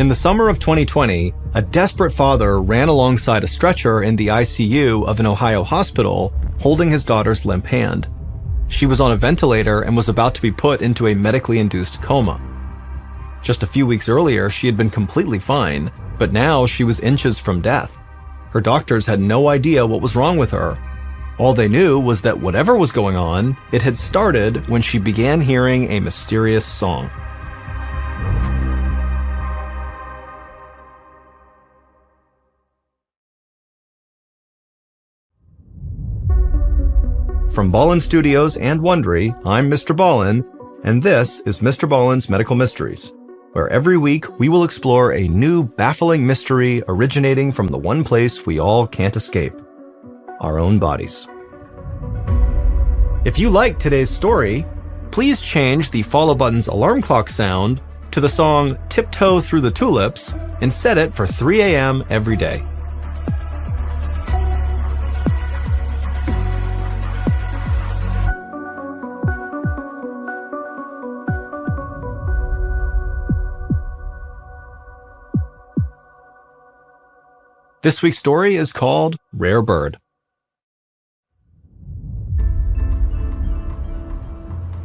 In the summer of 2020, a desperate father ran alongside a stretcher in the ICU of an Ohio hospital, holding his daughter's limp hand. She was on a ventilator and was about to be put into a medically induced coma. Just a few weeks earlier, she had been completely fine, but now she was inches from death. Her doctors had no idea what was wrong with her. All they knew was that whatever was going on, it had started when she began hearing a mysterious song. From Ballen Studios and Wondery, I'm MrBallen, and this is MrBallen's Medical Mysteries, where every week we will explore a new baffling mystery originating from the one place we all can't escape, our own bodies. If you like today's story, please change the follow button's alarm clock sound to the song Tiptoe Through the Tulips and set it for 3 a.m. every day. This week's story is called Rare Bird.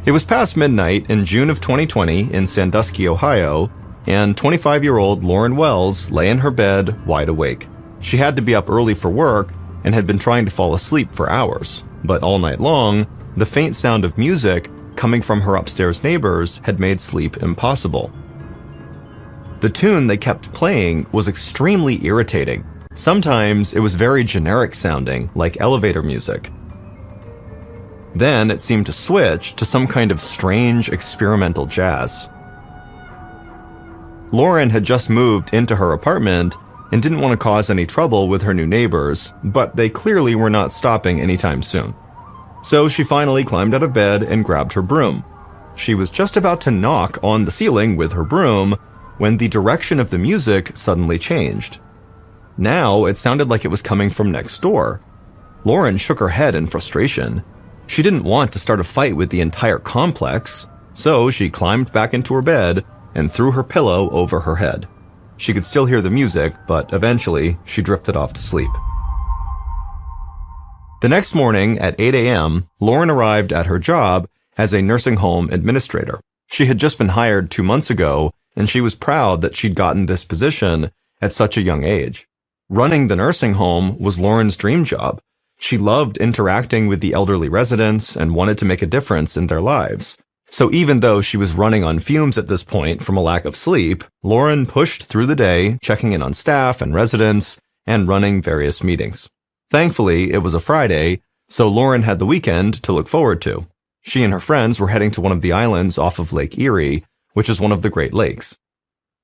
It was past midnight in June of 2020 in Sandusky, Ohio, and 25-year-old Lauren Wells lay in her bed wide awake. She had to be up early for work and had been trying to fall asleep for hours, but all night long, the faint sound of music coming from her upstairs neighbors had made sleep impossible. The tune they kept playing was extremely irritating. Sometimes it was very generic sounding, like elevator music. Then it seemed to switch to some kind of strange experimental jazz. Lauren had just moved into her apartment and didn't want to cause any trouble with her new neighbors, but they clearly were not stopping anytime soon. So she finally climbed out of bed and grabbed her broom. She was just about to knock on the ceiling with her broom when the direction of the music suddenly changed. Now it sounded like it was coming from next door. Lauren shook her head in frustration. She didn't want to start a fight with the entire complex, so she climbed back into her bed and threw her pillow over her head. She could still hear the music, but eventually she drifted off to sleep. The next morning at 8 a.m., Lauren arrived at her job as a nursing home administrator. She had just been hired 2 months ago, and she was proud that she'd gotten this position at such a young age. Running the nursing home was Lauren's dream job. She loved interacting with the elderly residents and wanted to make a difference in their lives. So even though she was running on fumes at this point from a lack of sleep, Lauren pushed through the day, checking in on staff and residents, and running various meetings. Thankfully, it was a Friday, so Lauren had the weekend to look forward to. She and her friends were heading to one of the islands off of Lake Erie, which is one of the Great Lakes.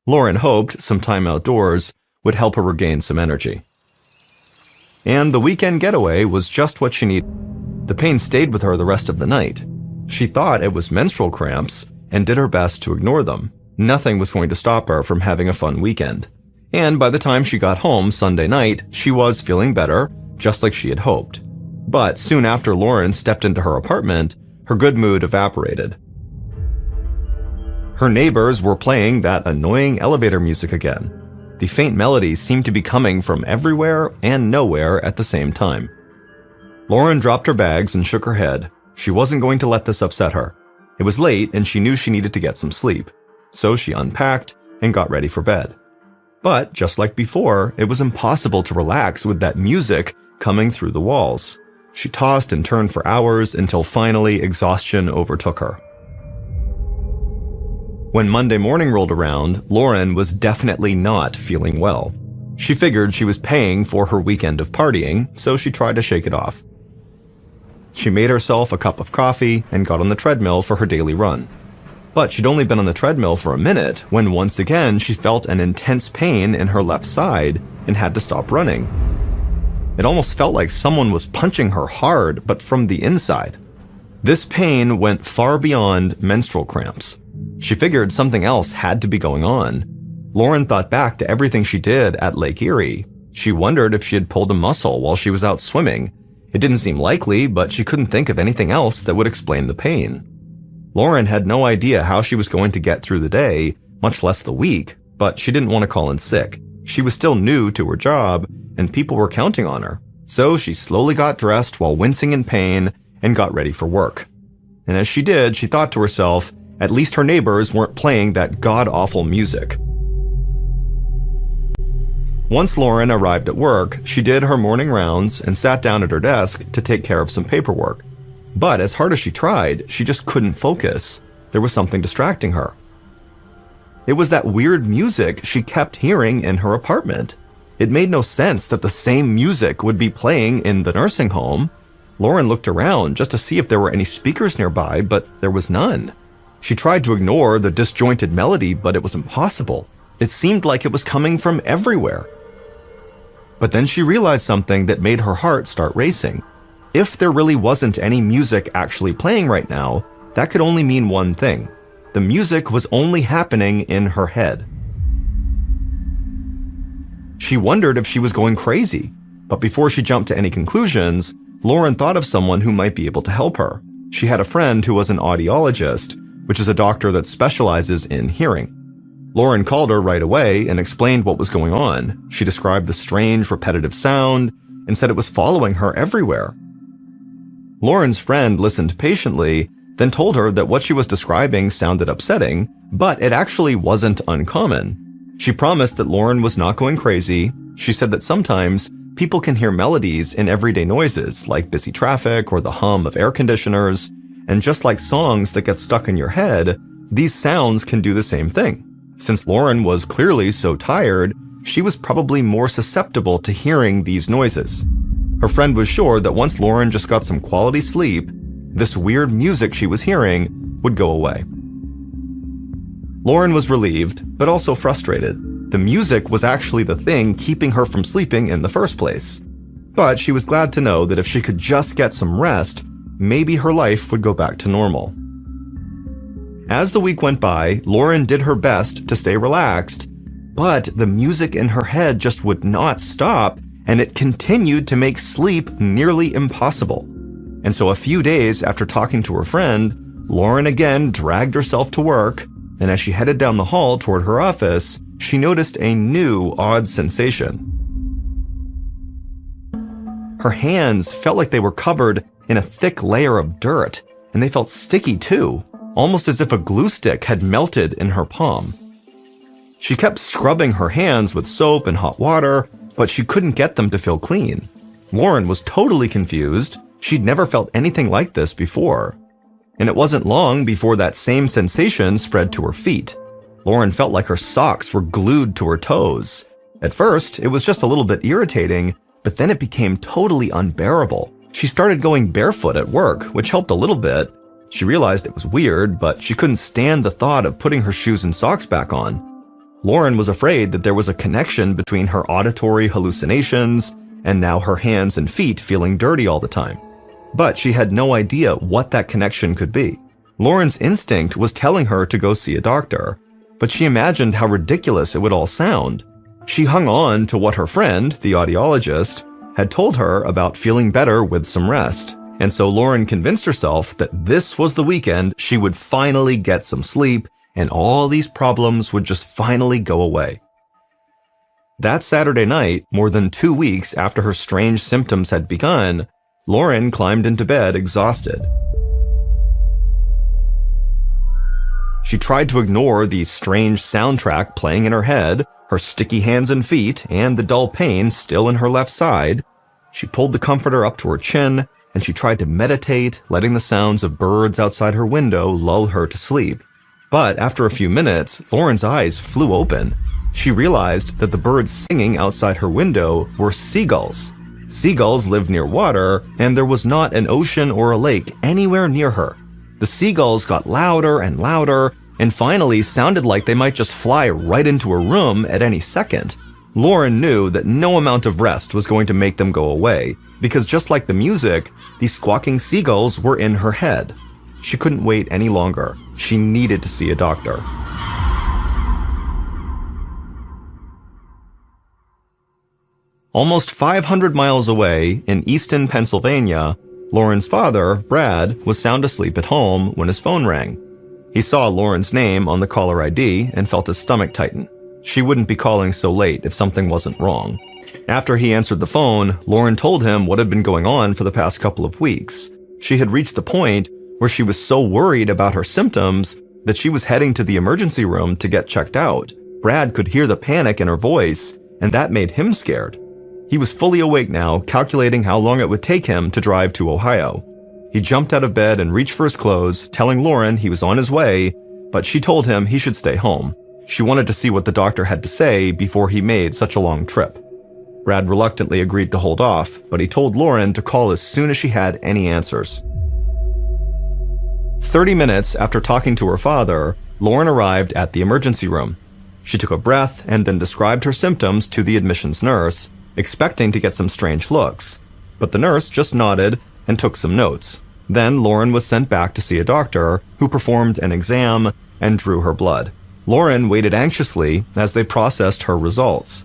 Lauren hoped some time outdoors would help her regain some energy. And the weekend getaway was just what she needed. The pain stayed with her the rest of the night. She thought it was menstrual cramps and did her best to ignore them. Nothing was going to stop her from having a fun weekend. And by the time she got home Sunday night, she was feeling better, just like she had hoped. But soon after Lauren stepped into her apartment, her good mood evaporated. Her neighbors were playing that annoying elevator music again. The faint melodies seemed to be coming from everywhere and nowhere at the same time. Lauren dropped her bags and shook her head. She wasn't going to let this upset her. It was late and she knew she needed to get some sleep. So she unpacked and got ready for bed. But just like before, it was impossible to relax with that music coming through the walls. She tossed and turned for hours until finally exhaustion overtook her. When Monday morning rolled around, Lauren was definitely not feeling well. She figured she was paying for her weekend of partying, so she tried to shake it off. She made herself a cup of coffee and got on the treadmill for her daily run. But she'd only been on the treadmill for a minute when once again she felt an intense pain in her left side and had to stop running. It almost felt like someone was punching her hard, but from the inside. This pain went far beyond menstrual cramps. She figured something else had to be going on. Lauren thought back to everything she did at Lake Erie. She wondered if she had pulled a muscle while she was out swimming. It didn't seem likely, but she couldn't think of anything else that would explain the pain. Lauren had no idea how she was going to get through the day, much less the week, But she didn't want to call in sick. She was still new to her job, and people were counting on her. So she slowly got dressed while wincing in pain and got ready for work. And as she did, she thought to herself, at least her neighbors weren't playing that god-awful music. Once Lauren arrived at work, she did her morning rounds and sat down at her desk to take care of some paperwork. But as hard as she tried, she just couldn't focus. There was something distracting her. It was that weird music she kept hearing in her apartment. It made no sense that the same music would be playing in the nursing home. Lauren looked around just to see if there were any speakers nearby, but there was none. She tried to ignore the disjointed melody, but it was impossible. It seemed like it was coming from everywhere. But then she realized something that made her heart start racing. If there really wasn't any music actually playing right now, that could only mean one thing. The music was only happening in her head. She wondered if she was going crazy, but before she jumped to any conclusions, Lauren thought of someone who might be able to help her. She had a friend who was an audiologist, which is a doctor that specializes in hearing. Lauren called her right away and explained what was going on. She described the strange, repetitive sound and said it was following her everywhere. Lauren's friend listened patiently, then told her that what she was describing sounded upsetting, but it actually wasn't uncommon. She promised that Lauren was not going crazy. She said that sometimes people can hear melodies in everyday noises, like busy traffic or the hum of air conditioners, and just like songs that get stuck in your head, these sounds can do the same thing. Since Lauren was clearly so tired, she was probably more susceptible to hearing these noises. Her friend was sure that once Lauren just got some quality sleep, this weird music she was hearing would go away. Lauren was relieved, but also frustrated. The music was actually the thing keeping her from sleeping in the first place. But she was glad to know that if she could just get some rest, maybe her life would go back to normal. As the week went by, Lauren did her best to stay relaxed, but the music in her head just would not stop, and it continued to make sleep nearly impossible. And so a few days after talking to her friend, Lauren again dragged herself to work, and as she headed down the hall toward her office, she noticed a new odd sensation. Her hands felt like they were covered in a thick layer of dirt, and they felt sticky too, almost as if a glue stick had melted in her palm. She kept scrubbing her hands with soap and hot water, but she couldn't get them to feel clean. Lauren was totally confused. She'd never felt anything like this before. And it wasn't long before that same sensation spread to her feet. Lauren felt like her socks were glued to her toes. At first, it was just a little bit irritating, but then it became totally unbearable. She started going barefoot at work, which helped a little bit. She realized it was weird, but she couldn't stand the thought of putting her shoes and socks back on. Lauren was afraid that there was a connection between her auditory hallucinations and now her hands and feet feeling dirty all the time. But she had no idea what that connection could be. Lauren's instinct was telling her to go see a doctor, but she imagined how ridiculous it would all sound. She hung on to what her friend, the audiologist, had told her about feeling better with some rest. And so Lauren convinced herself that this was the weekend she would finally get some sleep and all these problems would just finally go away. That Saturday night, more than 2 weeks after her strange symptoms had begun, Lauren climbed into bed exhausted. She tried to ignore the strange soundtrack playing in her head, her sticky hands and feet, and the dull pain still in her left side. She pulled the comforter up to her chin, and she tried to meditate, letting the sounds of birds outside her window lull her to sleep. But after a few minutes, Lauren's eyes flew open. She realized that the birds singing outside her window were seagulls. Seagulls live near water, and there was not an ocean or a lake anywhere near her. The seagulls got louder and louder, and finally sounded like they might just fly right into her room at any second. Lauren knew that no amount of rest was going to make them go away, because just like the music, these squawking seagulls were in her head. She couldn't wait any longer. She needed to see a doctor. Almost 500 miles away in Easton, Pennsylvania, Lauren's father, Brad, was sound asleep at home when his phone rang. He saw Lauren's name on the caller ID and felt his stomach tighten. She wouldn't be calling so late if something wasn't wrong. After he answered the phone, Lauren told him what had been going on for the past couple of weeks. She had reached the point where she was so worried about her symptoms that she was heading to the emergency room to get checked out. Brad could hear the panic in her voice, and that made him scared. He was fully awake now, calculating how long it would take him to drive to Ohio. He jumped out of bed and reached for his clothes, telling Lauren he was on his way, but she told him he should stay home. She wanted to see what the doctor had to say before he made such a long trip. Brad reluctantly agreed to hold off, but he told Lauren to call as soon as she had any answers. 30 minutes after talking to her father, Lauren arrived at the emergency room. She took a breath and then described her symptoms to the admissions nurse, expecting to get some strange looks. But the nurse just nodded and took some notes. Then Lauren was sent back to see a doctor, who performed an exam and drew her blood. Lauren waited anxiously as they processed her results.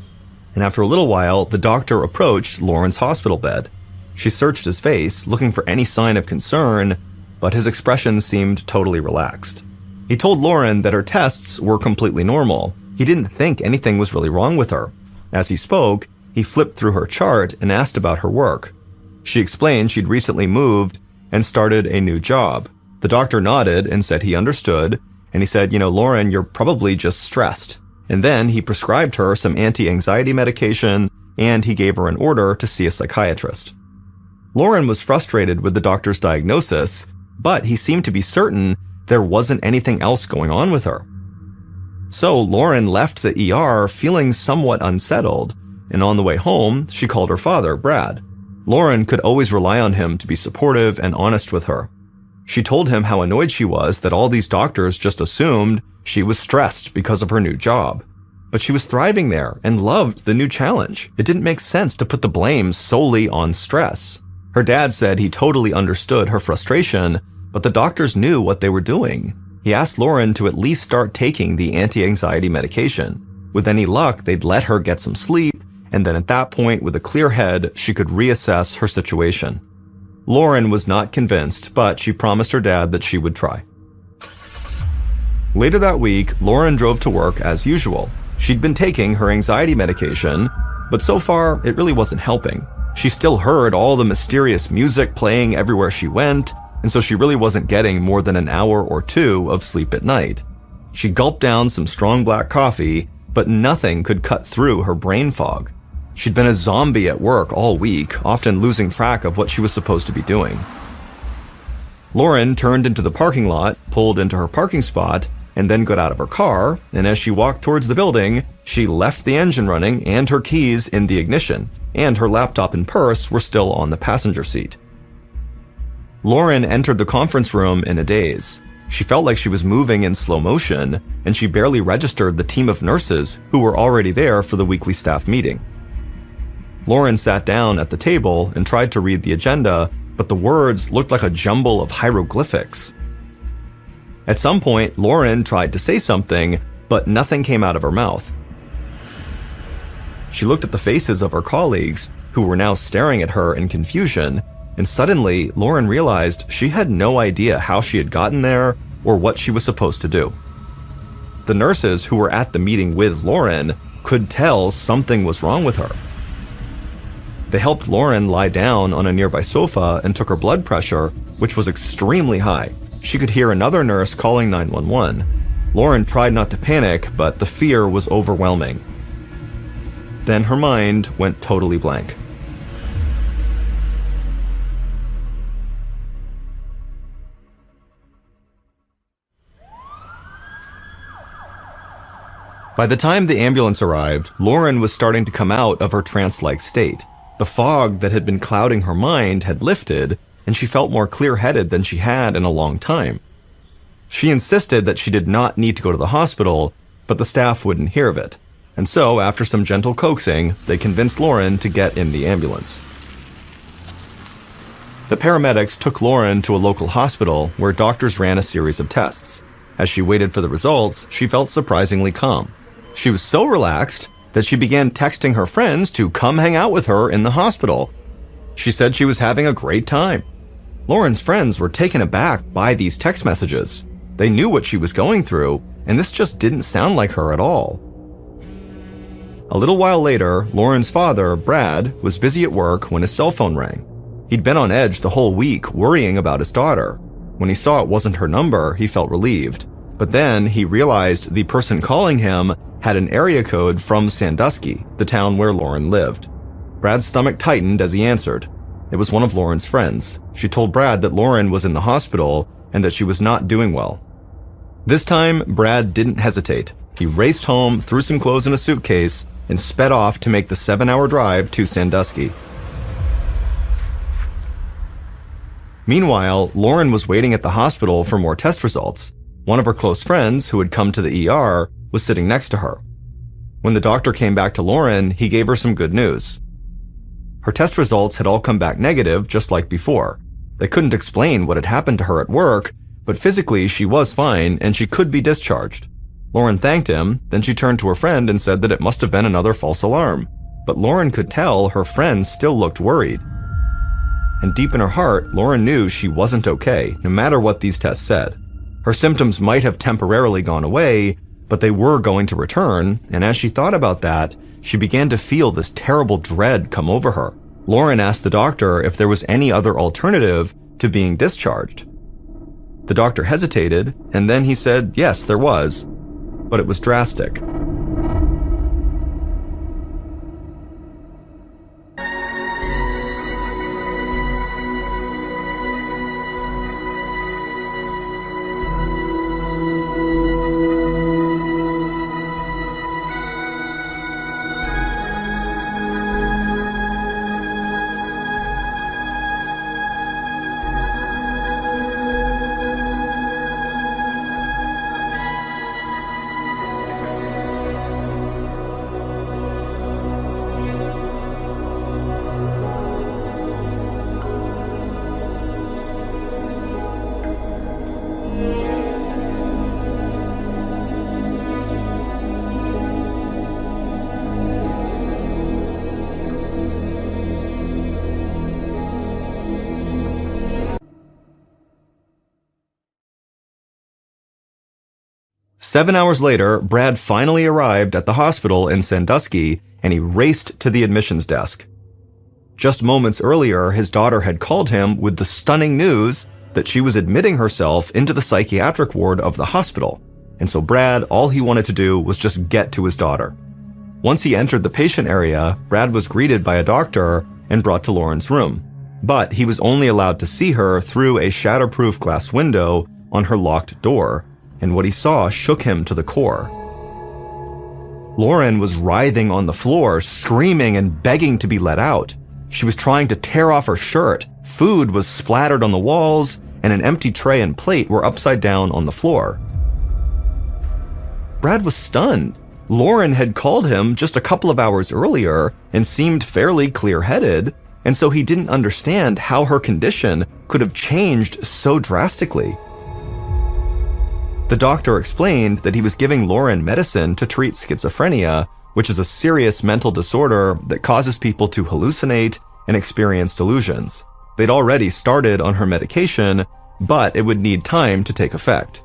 And after a little while, the doctor approached Lauren's hospital bed. She searched his face, looking for any sign of concern, but his expression seemed totally relaxed. He told Lauren that her tests were completely normal. He didn't think anything was really wrong with her. As he spoke, he flipped through her chart and asked about her work. She explained she'd recently moved and started a new job. The doctor nodded and said he understood, and he said, Lauren, you're probably just stressed. And then he prescribed her some anti-anxiety medication, and he gave her an order to see a psychiatrist. Lauren was frustrated with the doctor's diagnosis, but he seemed to be certain there wasn't anything else going on with her. So Lauren left the ER feeling somewhat unsettled, and on the way home, she called her father, Brad. Lauren could always rely on him to be supportive and honest with her. She told him how annoyed she was that all these doctors just assumed she was stressed because of her new job. But she was thriving there and loved the new challenge. It didn't make sense to put the blame solely on stress. Her dad said he totally understood her frustration, but the doctors knew what they were doing. He asked Lauren to at least start taking the anti-anxiety medication. With any luck, they'd let her get some sleep, and then at that point, with a clear head, she could reassess her situation. Lauren was not convinced, but she promised her dad that she would try. Later that week, Lauren drove to work as usual. She'd been taking her anxiety medication, but so far, it really wasn't helping. She still heard all the mysterious music playing everywhere she went, and so she really wasn't getting more than an hour or two of sleep at night. She gulped down some strong black coffee, but nothing could cut through her brain fog. She'd been a zombie at work all week, often losing track of what she was supposed to be doing. Lauren turned into the parking lot, pulled into her parking spot, and then got out of her car, and as she walked towards the building, she left the engine running and her keys in the ignition, and her laptop and purse were still on the passenger seat. Lauren entered the conference room in a daze. She felt like she was moving in slow motion, and she barely registered the team of nurses who were already there for the weekly staff meeting. Lauren sat down at the table and tried to read the agenda, but the words looked like a jumble of hieroglyphics. At some point, Lauren tried to say something, but nothing came out of her mouth. She looked at the faces of her colleagues, who were now staring at her in confusion, and suddenly, Lauren realized she had no idea how she had gotten there or what she was supposed to do. The nurses who were at the meeting with Lauren could tell something was wrong with her. They helped Lauren lie down on a nearby sofa and took her blood pressure, which was extremely high. She could hear another nurse calling 911. Lauren tried not to panic, but the fear was overwhelming. Then her mind went totally blank. By the time the ambulance arrived, Lauren was starting to come out of her trance-like state. The fog that had been clouding her mind had lifted, and she felt more clear-headed than she had in a long time. She insisted that she did not need to go to the hospital, but the staff wouldn't hear of it. And so, after some gentle coaxing, they convinced Lauren to get in the ambulance. The paramedics took Lauren to a local hospital where doctors ran a series of tests. As she waited for the results, she felt surprisingly calm. She was so relaxed that she began texting her friends to come hang out with her in the hospital. She said she was having a great time. Lauren's friends were taken aback by these text messages. They knew what she was going through, and this just didn't sound like her at all. A little while later, Lauren's father, Brad, was busy at work when his cell phone rang. He'd been on edge the whole week, worrying about his daughter. When he saw it wasn't her number, he felt relieved. But then he realized the person calling him had an area code from Sandusky, the town where Lauren lived. Brad's stomach tightened as he answered. It was one of Lauren's friends. She told Brad that Lauren was in the hospital and that she was not doing well. This time, Brad didn't hesitate. He raced home, threw some clothes in a suitcase, and sped off to make the 7-hour drive to Sandusky. Meanwhile, Lauren was waiting at the hospital for more test results. One of her close friends, who had come to the ER, was sitting next to her. When the doctor came back to Lauren, he gave her some good news. Her test results had all come back negative, just like before. They couldn't explain what had happened to her at work, but physically she was fine and she could be discharged. Lauren thanked him, then she turned to her friend and said that it must have been another false alarm. But Lauren could tell her friend still looked worried. And deep in her heart, Lauren knew she wasn't okay, no matter what these tests said. Her symptoms might have temporarily gone away, but they were going to return, and as she thought about that, she began to feel this terrible dread come over her. Lauren asked the doctor if there was any other alternative to being discharged. The doctor hesitated, and then he said yes, there was, but it was drastic. Seven hours later, Brad finally arrived at the hospital in Sandusky, and he raced to the admissions desk. Just moments earlier, his daughter had called him with the stunning news that she was admitting herself into the psychiatric ward of the hospital. And so Brad, all he wanted to do was just get to his daughter. Once he entered the patient area, Brad was greeted by a doctor and brought to Lauren's room. But he was only allowed to see her through a shatterproof glass window on her locked door, and what he saw shook him to the core. Lauren was writhing on the floor, screaming and begging to be let out. She was trying to tear off her shirt. Food was splattered on the walls, and an empty tray and plate were upside down on the floor. Brad was stunned. Lauren had called him just a couple of hours earlier and seemed fairly clear-headed, and so he didn't understand how her condition could have changed so drastically. The doctor explained that he was giving Lauren medicine to treat schizophrenia, which is a serious mental disorder that causes people to hallucinate and experience delusions. They'd already started on her medication, but it would need time to take effect.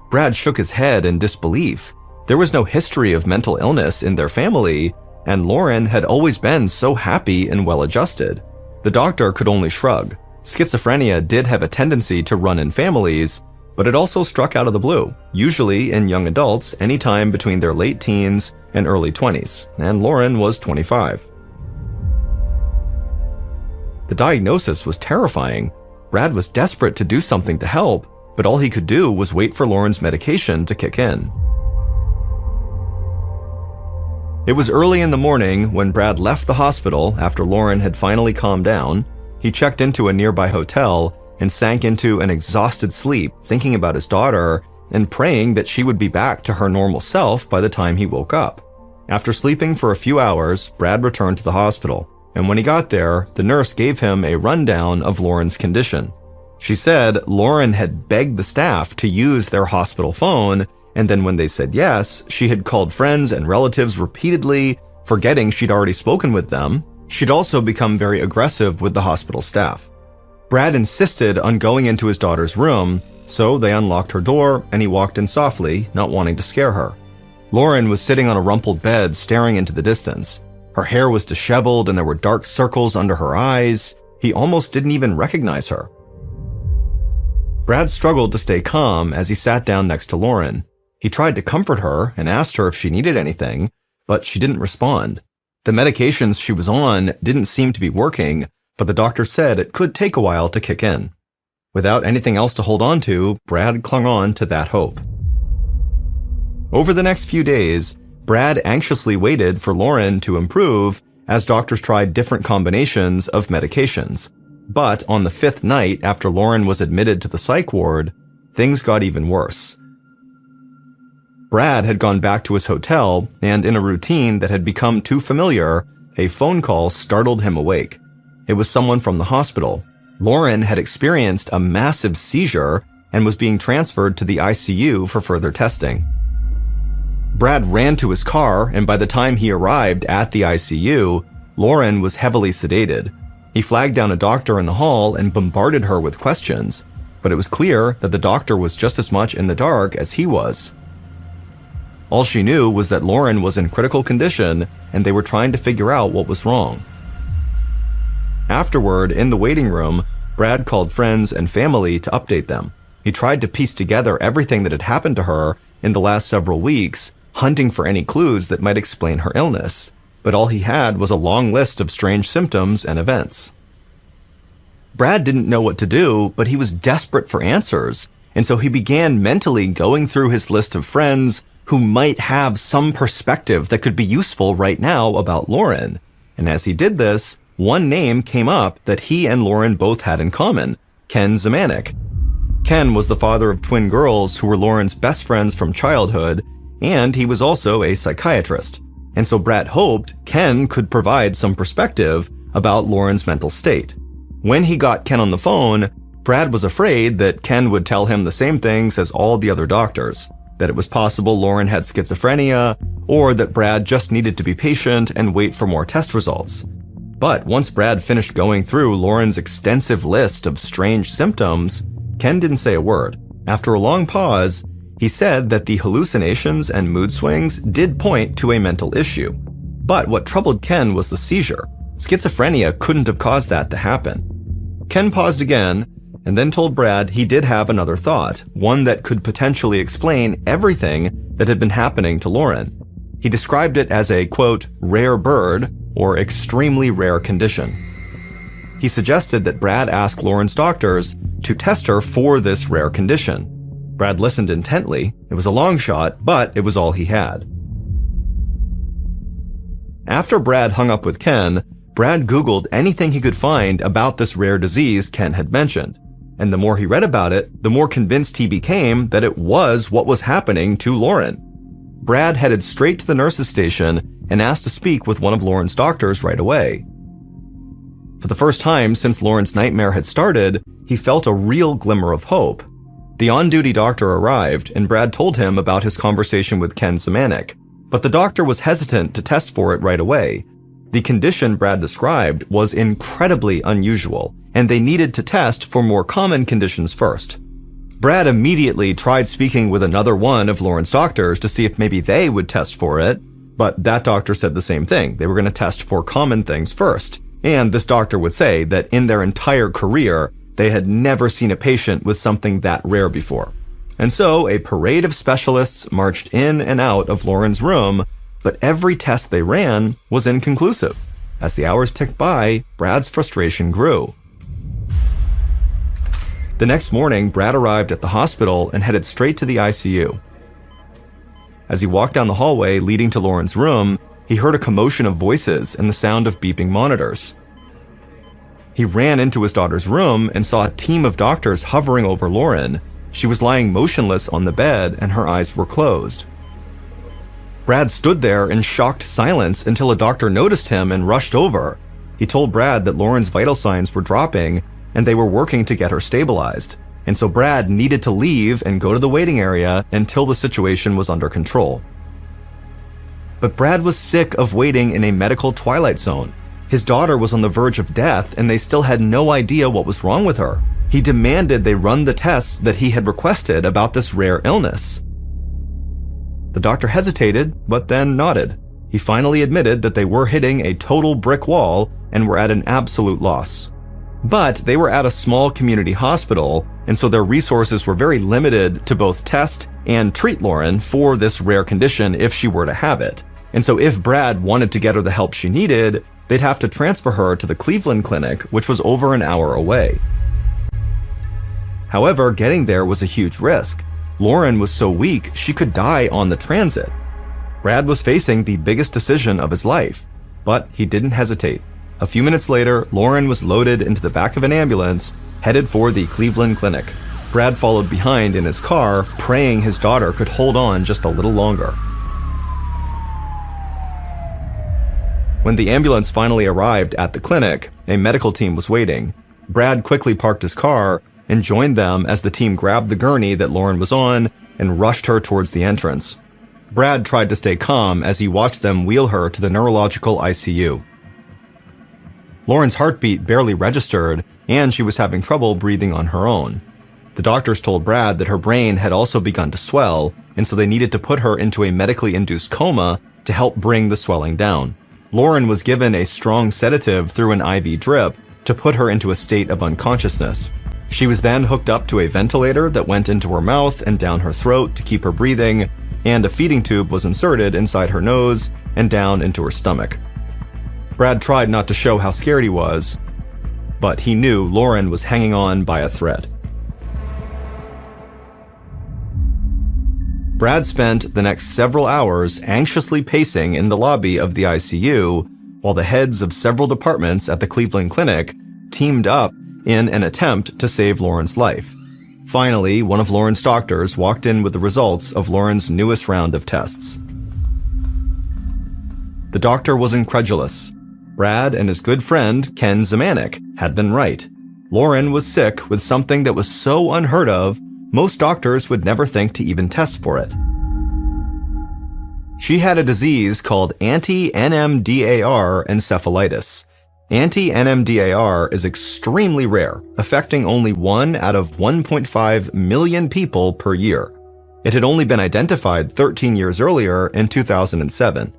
Brad shook his head in disbelief. There was no history of mental illness in their family, and Lauren had always been so happy and well-adjusted. The doctor could only shrug. Schizophrenia did have a tendency to run in families, but it also struck out of the blue, usually in young adults anytime between their late teens and early 20s, and Lauren was 25. The diagnosis was terrifying. Brad was desperate to do something to help, but all he could do was wait for Lauren's medication to kick in. It was early in the morning when Brad left the hospital after Lauren had finally calmed down. He checked into a nearby hotel and sank into an exhausted sleep, thinking about his daughter and praying that she would be back to her normal self by the time he woke up. After sleeping for a few hours, Brad returned to the hospital, and when he got there, the nurse gave him a rundown of Lauren's condition. She said Lauren had begged the staff to use their hospital phone, and then when they said yes, she had called friends and relatives repeatedly, forgetting she'd already spoken with them. She'd also become very aggressive with the hospital staff. Brad insisted on going into his daughter's room, so they unlocked her door and he walked in softly, not wanting to scare her. Lauren was sitting on a rumpled bed staring into the distance. Her hair was disheveled and there were dark circles under her eyes. He almost didn't even recognize her. Brad struggled to stay calm as he sat down next to Lauren. He tried to comfort her and asked her if she needed anything, but she didn't respond. The medications she was on didn't seem to be working, but the doctor said it could take a while to kick in. Without anything else to hold on to, Brad clung on to that hope. Over the next few days, Brad anxiously waited for Lauren to improve as doctors tried different combinations of medications. But on the 5th night after Lauren was admitted to the psych ward, things got even worse. Brad had gone back to his hotel, and in a routine that had become too familiar, a phone call startled him awake. It was someone from the hospital. Lauren had experienced a massive seizure and was being transferred to the ICU for further testing. Brad ran to his car, and by the time he arrived at the ICU, Lauren was heavily sedated. He flagged down a doctor in the hall and bombarded her with questions, but it was clear that the doctor was just as much in the dark as he was. All she knew was that Lauren was in critical condition and they were trying to figure out what was wrong. Afterward, in the waiting room, Brad called friends and family to update them. He tried to piece together everything that had happened to her in the last several weeks, hunting for any clues that might explain her illness, but all he had was a long list of strange symptoms and events. Brad didn't know what to do, but he was desperate for answers, and so he began mentally going through his list of friends who might have some perspective that could be useful right now about Lauren. And as he did this, one name came up that he and Lauren both had in common: Ken Zemanek. Ken was the father of twin girls who were Lauren's best friends from childhood, and he was also a psychiatrist. And so Brad hoped Ken could provide some perspective about Lauren's mental state. When he got Ken on the phone, Brad was afraid that Ken would tell him the same things as all the other doctors, that it was possible Lauren had schizophrenia, or that Brad just needed to be patient and wait for more test results. But once Brad finished going through Lauren's extensive list of strange symptoms, Ken didn't say a word. After a long pause, he said that the hallucinations and mood swings did point to a mental issue. But what troubled Ken was the seizure. Schizophrenia couldn't have caused that to happen. Ken paused again, and then told Brad he did have another thought, one that could potentially explain everything that had been happening to Lauren. He described it as a, quote, rare bird, or extremely rare condition. He suggested that Brad ask Lauren's doctors to test her for this rare condition. Brad listened intently. It was a long shot, but it was all he had. After Brad hung up with Ken, Brad Googled anything he could find about this rare disease Ken had mentioned. And the more he read about it, the more convinced he became that it was what was happening to Lauren. Brad headed straight to the nurse's station and asked to speak with one of Lauren's doctors right away. For the first time since Lauren's nightmare had started, he felt a real glimmer of hope. The on-duty doctor arrived, and Brad told him about his conversation with Ken Zemanek, but the doctor was hesitant to test for it right away. The condition Brad described was incredibly unusual, and they needed to test for more common conditions first. Brad immediately tried speaking with another one of Lauren's doctors to see if maybe they would test for it, but that doctor said the same thing. They were going to test for common things first, and this doctor would say that in their entire career, they had never seen a patient with something that rare before. And so a parade of specialists marched in and out of Lauren's room, but every test they ran was inconclusive. As the hours ticked by, Brad's frustration grew. The next morning, Brad arrived at the hospital and headed straight to the ICU. As he walked down the hallway leading to Lauren's room, he heard a commotion of voices and the sound of beeping monitors. He ran into his daughter's room and saw a team of doctors hovering over Lauren. She was lying motionless on the bed and her eyes were closed. Brad stood there in shocked silence until a doctor noticed him and rushed over. He told Brad that Lauren's vital signs were dropping and they were working to get her stabilized. And so Brad needed to leave and go to the waiting area until the situation was under control. But Brad was sick of waiting in a medical twilight zone. His daughter was on the verge of death and they still had no idea what was wrong with her. He demanded they run the tests that he had requested about this rare illness. The doctor hesitated, but then nodded. He finally admitted that they were hitting a total brick wall and were at an absolute loss. But they were at a small community hospital, and so their resources were very limited to both test and treat Lauren for this rare condition if she were to have it. And so if Brad wanted to get her the help she needed, they'd have to transfer her to the Cleveland clinic, which was over an hour away. However, getting there was a huge risk. Lauren was so weak she could die on the transit. Brad was facing the biggest decision of his life, but he didn't hesitate. A few minutes later, Lauren was loaded into the back of an ambulance, headed for the Cleveland clinic. Brad followed behind in his car, praying his daughter could hold on just a little longer. When the ambulance finally arrived at the clinic, a medical team was waiting. Brad quickly parked his car and joined them as the team grabbed the gurney that Lauren was on and rushed her towards the entrance. Brad tried to stay calm as he watched them wheel her to the neurological ICU. Lauren's heartbeat barely registered, and she was having trouble breathing on her own. The doctors told Brad that her brain had also begun to swell, and so they needed to put her into a medically induced coma to help bring the swelling down. Lauren was given a strong sedative through an IV drip to put her into a state of unconsciousness. She was then hooked up to a ventilator that went into her mouth and down her throat to keep her breathing, and a feeding tube was inserted inside her nose and down into her stomach. Brad tried not to show how scared he was, but he knew Lauren was hanging on by a thread. Brad spent the next several hours anxiously pacing in the lobby of the ICU while the heads of several departments at the Cleveland Clinic teamed up in an attempt to save Lauren's life. Finally, one of Lauren's doctors walked in with the results of Lauren's newest round of tests. The doctor was incredulous. Brad and his good friend, Ken Zemanek, had been right. Lauren was sick with something that was so unheard of, most doctors would never think to even test for it. She had a disease called anti-NMDAR encephalitis. Anti-NMDAR is extremely rare, affecting only 1 out of 1.5 million people per year. It had only been identified 13 years earlier in 2007.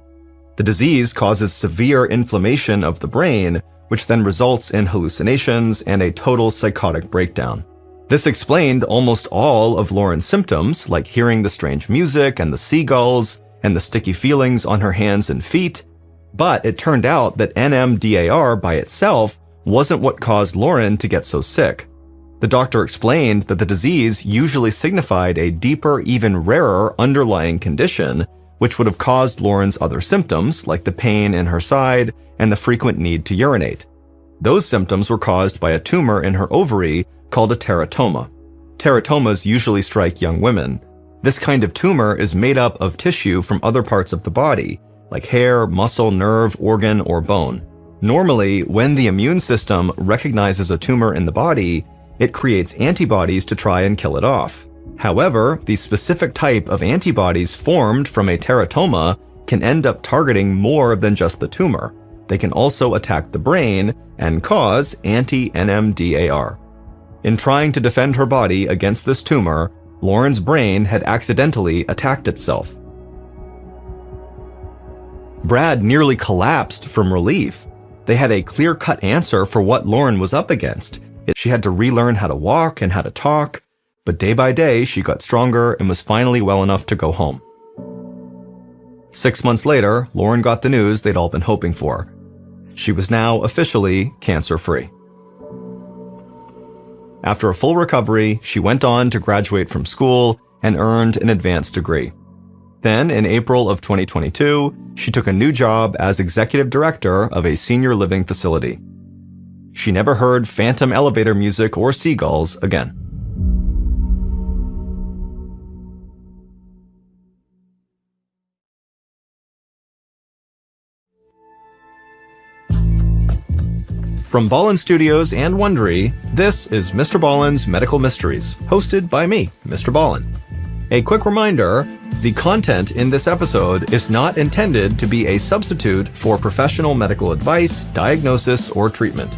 The disease causes severe inflammation of the brain, which then results in hallucinations and a total psychotic breakdown. This explained almost all of Lauren's symptoms, like hearing the strange music and the seagulls and the sticky feelings on her hands and feet. But it turned out that NMDAR by itself wasn't what caused Lauren to get so sick. The doctor explained that the disease usually signified a deeper, even rarer underlying condition, which would have caused Lauren's other symptoms, like the pain in her side and the frequent need to urinate. Those symptoms were caused by a tumor in her ovary called a teratoma. Teratomas usually strike young women. This kind of tumor is made up of tissue from other parts of the body, like hair, muscle, nerve, organ, or bone. Normally, when the immune system recognizes a tumor in the body, it creates antibodies to try and kill it off. However, the specific type of antibodies formed from a teratoma can end up targeting more than just the tumor. They can also attack the brain and cause anti-NMDAR. In trying to defend her body against this tumor, Lauren's brain had accidentally attacked itself. Brad nearly collapsed from relief. They had a clear-cut answer for what Lauren was up against. She had to relearn how to walk and how to talk, but day by day she got stronger and was finally well enough to go home. 6 months later, Lauren got the news they'd all been hoping for. She was now officially cancer-free. After a full recovery, she went on to graduate from school and earned an advanced degree. Then, in April of 2022, she took a new job as executive director of a senior living facility. She never heard phantom elevator music or seagulls again. From Ballen Studios and Wondery, this is Mr. Ballen's Medical Mysteries, hosted by me, Mr. Ballen. A quick reminder, the content in this episode is not intended to be a substitute for professional medical advice, diagnosis, or treatment.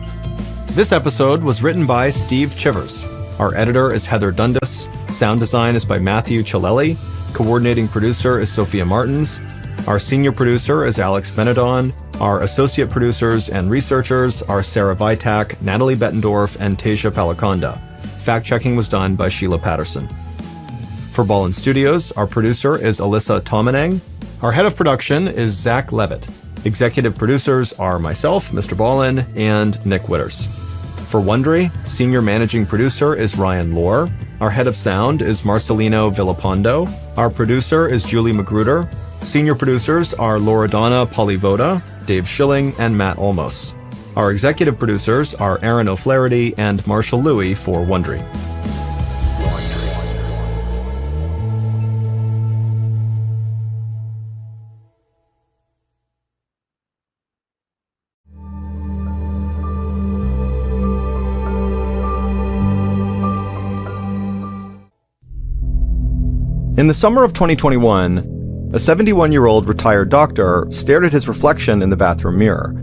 This episode was written by Steve Chivers. Our editor is Heather Dundas. Sound design is by Matthew Chalelli. Coordinating producer is Sophia Martins. Our senior producer is Alex Benedon. Our associate producers and researchers are Sarah Vitak, Natalie Bettendorf, and Tasia Palaconda. Fact-checking was done by Sheila Patterson. For Ballen Studios, our producer is Alyssa Tomanang. Our head of production is Zach Levitt. Executive producers are myself, Mr. Ballen, and Nick Witters. For Wondery, senior managing producer is Ryan Lohr. Our head of sound is Marcelino Villapando. Our producer is Julie Magruder. Senior producers are Laura Donna Polivoda, Dave Schilling, and Matt Olmos. Our executive producers are Aaron O'Flaherty and Marshall Louie for Wondery. In the summer of 2021, a 71-year-old retired doctor stared at his reflection in the bathroom mirror.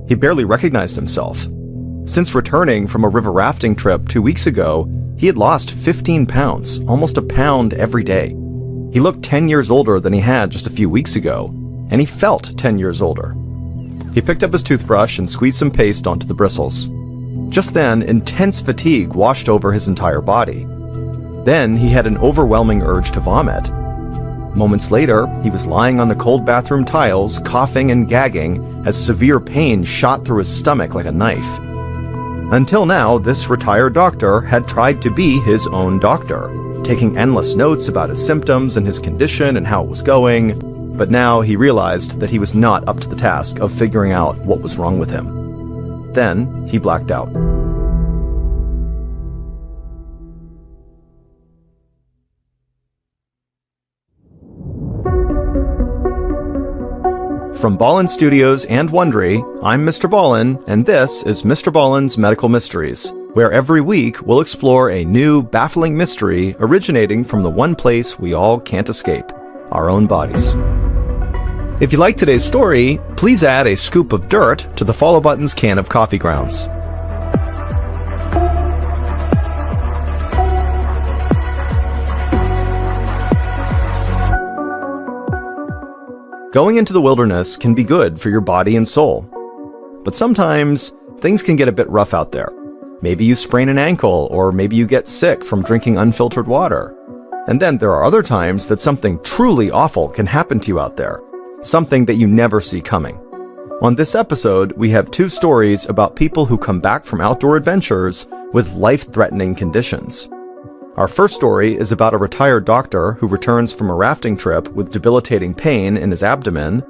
He barely recognized himself. Since returning from a river rafting trip 2 weeks ago, he had lost 15 pounds, almost a pound every day. He looked 10 years older than he had just a few weeks ago, and he felt 10 years older. He picked up his toothbrush and squeezed some paste onto the bristles. Just then, intense fatigue washed over his entire body. Then he had an overwhelming urge to vomit. Moments later, he was lying on the cold bathroom tiles, coughing and gagging as severe pain shot through his stomach like a knife. Until now, this retired doctor had tried to be his own doctor, taking endless notes about his symptoms and his condition and how it was going, but now he realized that he was not up to the task of figuring out what was wrong with him. Then he blacked out. From Ballen Studios and Wondery, I'm Mr. Ballen, and this is Mr. Ballen's Medical Mysteries, where every week we'll explore a new, baffling mystery originating from the one place we all can't escape, our own bodies. If you like today's story, please add a scoop of dirt to the follow button's can of coffee grounds. Going into the wilderness can be good for your body and soul. But sometimes, things can get a bit rough out there. Maybe you sprain an ankle, or maybe you get sick from drinking unfiltered water. And then there are other times that something truly awful can happen to you out there. Something that you never see coming. On this episode, we have 2 stories about people who come back from outdoor adventures with life-threatening conditions. Our first story is about a retired doctor who returns from a rafting trip with debilitating pain in his abdomen.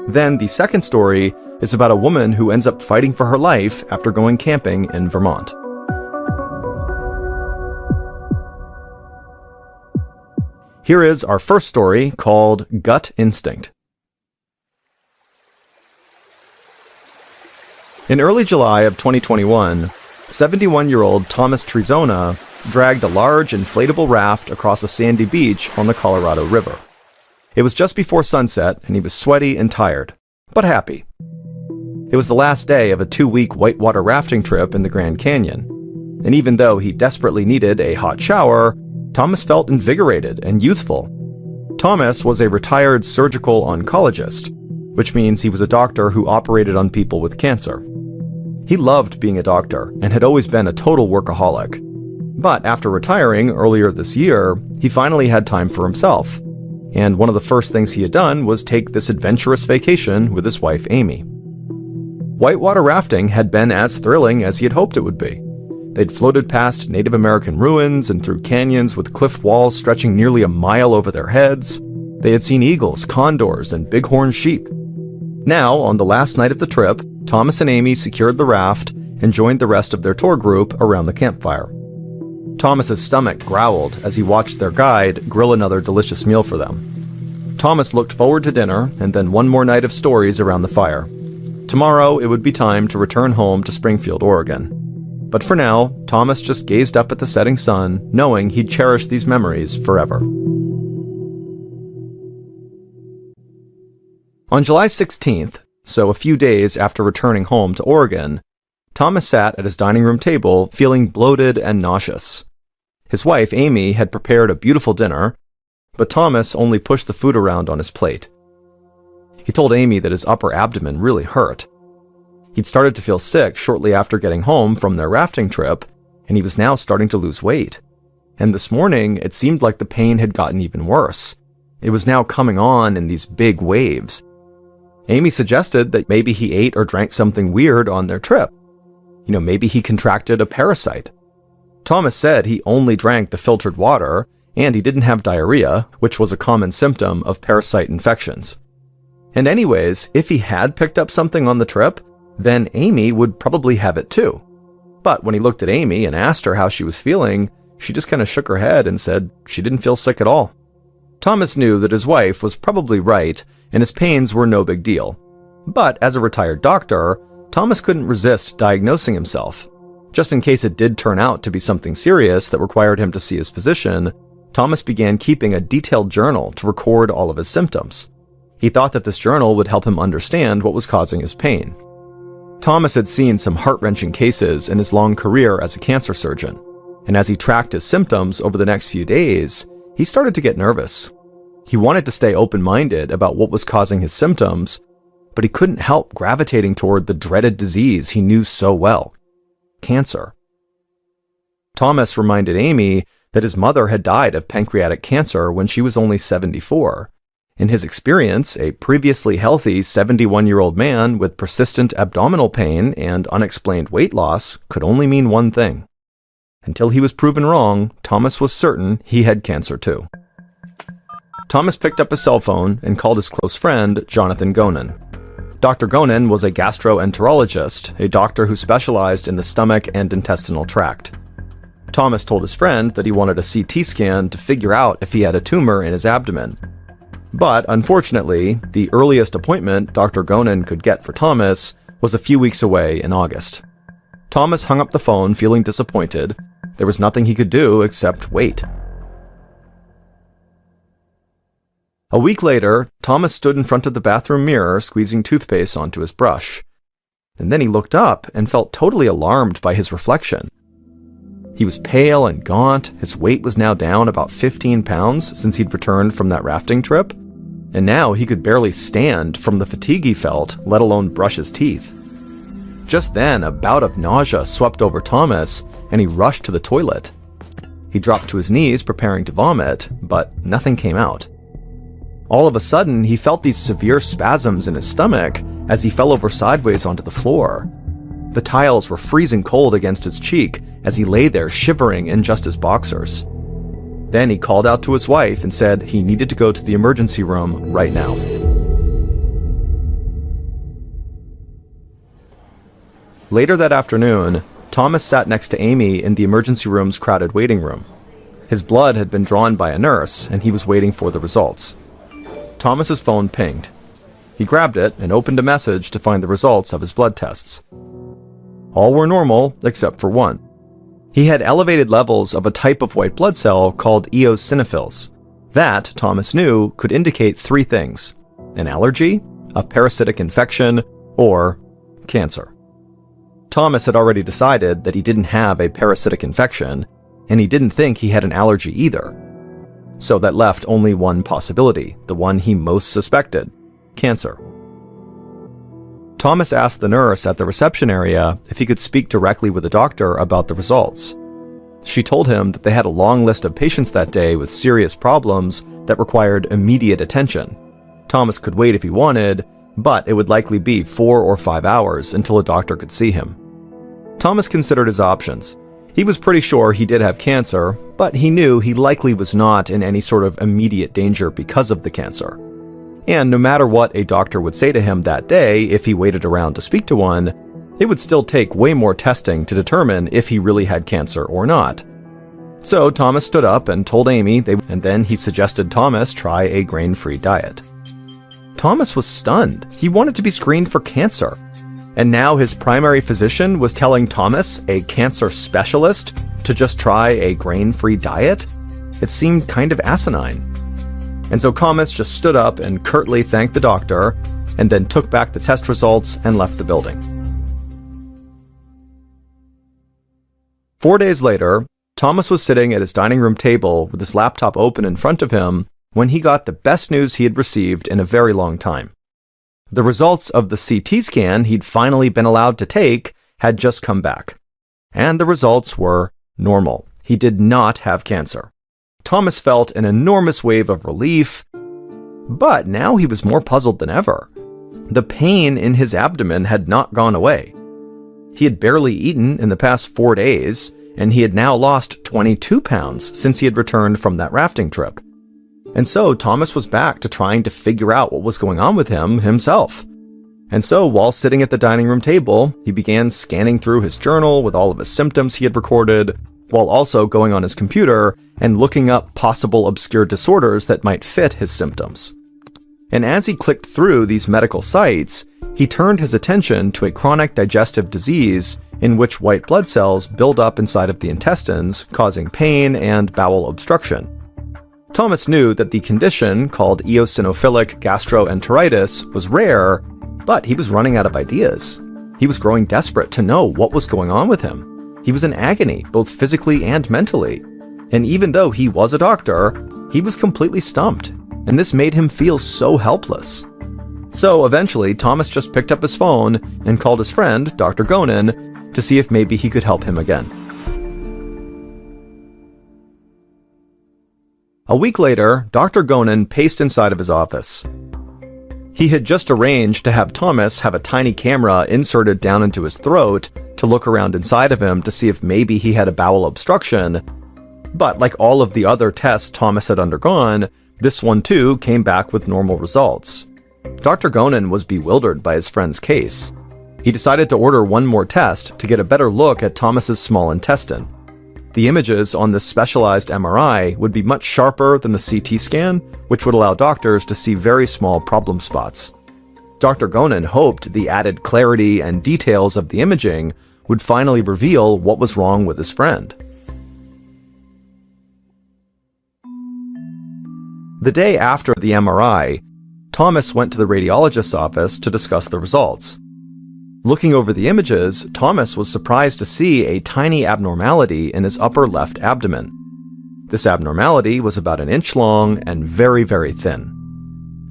Then the second story is about a woman who ends up fighting for her life after going camping in Vermont. Here is our first story called Gut Instinct. In early July of 2021, 71-year-old Thomas Trizona dragged a large inflatable raft across a sandy beach on the Colorado River. It was just before sunset, and he was sweaty and tired, but happy. It was the last day of a 2-week whitewater rafting trip in the Grand Canyon, and even though he desperately needed a hot shower, Thomas felt invigorated and youthful. Thomas was a retired surgical oncologist, which means he was a doctor who operated on people with cancer. He loved being a doctor and had always been a total workaholic. But after retiring earlier this year, he finally had time for himself. And one of the first things he had done was take this adventurous vacation with his wife, Amy. Whitewater rafting had been as thrilling as he had hoped it would be. They'd floated past Native American ruins and through canyons with cliff walls stretching nearly a mile over their heads. They had seen eagles, condors, and bighorn sheep. Now, on the last night of the trip, Thomas and Amy secured the raft and joined the rest of their tour group around the campfire. Thomas's stomach growled as he watched their guide grill another delicious meal for them. Thomas looked forward to dinner and then one more night of stories around the fire. Tomorrow, it would be time to return home to Springfield, Oregon. But for now, Thomas just gazed up at the setting sun, knowing he'd cherish these memories forever. On July 16th, so a few days after returning home to Oregon, Thomas sat at his dining room table feeling bloated and nauseous. His wife, Amy, had prepared a beautiful dinner, but Thomas only pushed the food around on his plate. He told Amy that his upper abdomen really hurt. He'd started to feel sick shortly after getting home from their rafting trip, and he was now starting to lose weight. And this morning, it seemed like the pain had gotten even worse. It was now coming on in these big waves. Amy suggested that maybe he ate or drank something weird on their trip. Maybe he contracted a parasite. Thomas said he only drank the filtered water, and he didn't have diarrhea, which was a common symptom of parasite infections. And anyways, if he had picked up something on the trip, then Amy would probably have it too. But when he looked at Amy and asked her how she was feeling, she just kind of shook her head and said she didn't feel sick at all. Thomas knew that his wife was probably right, and his pains were no big deal. But as a retired doctor, Thomas couldn't resist diagnosing himself. Just in case it did turn out to be something serious that required him to see his physician, Thomas began keeping a detailed journal to record all of his symptoms. He thought that this journal would help him understand what was causing his pain. Thomas had seen some heart-wrenching cases in his long career as a cancer surgeon, and as he tracked his symptoms over the next few days, he started to get nervous. He wanted to stay open-minded about what was causing his symptoms, but he couldn't help gravitating toward the dreaded disease he knew so well: cancer. Thomas reminded Amy that his mother had died of pancreatic cancer when she was only 74. In his experience, a previously healthy 71-year-old man with persistent abdominal pain and unexplained weight loss could only mean one thing. Until he was proven wrong, Thomas was certain he had cancer too. Thomas picked up his cell phone and called his close friend, Jonathan Gonen. Dr. Gonen was a gastroenterologist, a doctor who specialized in the stomach and intestinal tract. Thomas told his friend that he wanted a CT scan to figure out if he had a tumor in his abdomen. But unfortunately, the earliest appointment Dr. Gonen could get for Thomas was a few weeks away in August. Thomas hung up the phone feeling disappointed. There was nothing he could do except wait. A week later, Thomas stood in front of the bathroom mirror squeezing toothpaste onto his brush. And then he looked up and felt totally alarmed by his reflection. He was pale and gaunt. His weight was now down about 15 pounds since he'd returned from that rafting trip. And now he could barely stand from the fatigue he felt, let alone brush his teeth. Just then, a bout of nausea swept over Thomas, and he rushed to the toilet. He dropped to his knees preparing to vomit, but nothing came out. All of a sudden, he felt these severe spasms in his stomach as he fell over sideways onto the floor. The tiles were freezing cold against his cheek as he lay there shivering in just his boxers. Then he called out to his wife and said he needed to go to the emergency room right now. Later that afternoon, Thomas sat next to Amy in the emergency room's crowded waiting room. His blood had been drawn by a nurse, and he was waiting for the results. Thomas's phone pinged. He grabbed it and opened a message to find the results of his blood tests. All were normal except for one. He had elevated levels of a type of white blood cell called eosinophils. That, Thomas knew, could indicate three things: an allergy, a parasitic infection, or cancer. Thomas had already decided that he didn't have a parasitic infection, and he didn't think he had an allergy either. So that left only one possibility, the one he most suspected: cancer. Thomas asked the nurse at the reception area if he could speak directly with the doctor about the results. She told him that they had a long list of patients that day with serious problems that required immediate attention. Thomas could wait if he wanted, but it would likely be 4 or 5 hours until a doctor could see him. Thomas considered his options. He was pretty sure he did have cancer, but he knew he likely was not in any sort of immediate danger because of the cancer. And no matter what a doctor would say to him that day, if he waited around to speak to one, it would still take way more testing to determine if he really had cancer or not. So Thomas stood up and told Amy, and then he suggested Thomas try a grain-free diet. Thomas was stunned. He wanted to be screened for cancer. And now his primary physician was telling Thomas, a cancer specialist, to just try a grain-free diet? It seemed kind of asinine. And so Thomas just stood up and curtly thanked the doctor, and then took back the test results and left the building. 4 days later, Thomas was sitting at his dining room table with his laptop open in front of him when he got the best news he had received in a very long time. The results of the CT scan he'd finally been allowed to take had just come back, and the results were normal. He did not have cancer. Thomas felt an enormous wave of relief, but now he was more puzzled than ever. The pain in his abdomen had not gone away. He had barely eaten in the past 4 days, and he had now lost 22 pounds since he had returned from that rafting trip. And so Thomas was back to trying to figure out what was going on with him himself. And so while sitting at the dining room table, he began scanning through his journal with all of his symptoms he had recorded, while also going on his computer and looking up possible obscure disorders that might fit his symptoms. And as he clicked through these medical sites, he turned his attention to a chronic digestive disease in which white blood cells build up inside of the intestines, causing pain and bowel obstruction. Thomas knew that the condition, called eosinophilic gastroenteritis, was rare, but he was running out of ideas. He was growing desperate to know what was going on with him. He was in agony, both physically and mentally. And even though he was a doctor, he was completely stumped, and this made him feel so helpless. So eventually, Thomas just picked up his phone and called his friend, Dr. Gonen, to see if maybe he could help him again. A week later, Dr. Gonen paced inside of his office. He had just arranged to have Thomas have a tiny camera inserted down into his throat to look around inside of him to see if maybe he had a bowel obstruction. But like all of the other tests Thomas had undergone, this one too came back with normal results. Dr. Gonen was bewildered by his friend's case. He decided to order one more test to get a better look at Thomas's small intestine. The images on this specialized MRI would be much sharper than the CT scan, which would allow doctors to see very small problem spots. Dr. Gonen hoped the added clarity and details of the imaging would finally reveal what was wrong with his friend. The day after the MRI, Thomas went to the radiologist's office to discuss the results. Looking over the images, Thomas was surprised to see a tiny abnormality in his upper left abdomen. This abnormality was about 1 inch long and very, very thin.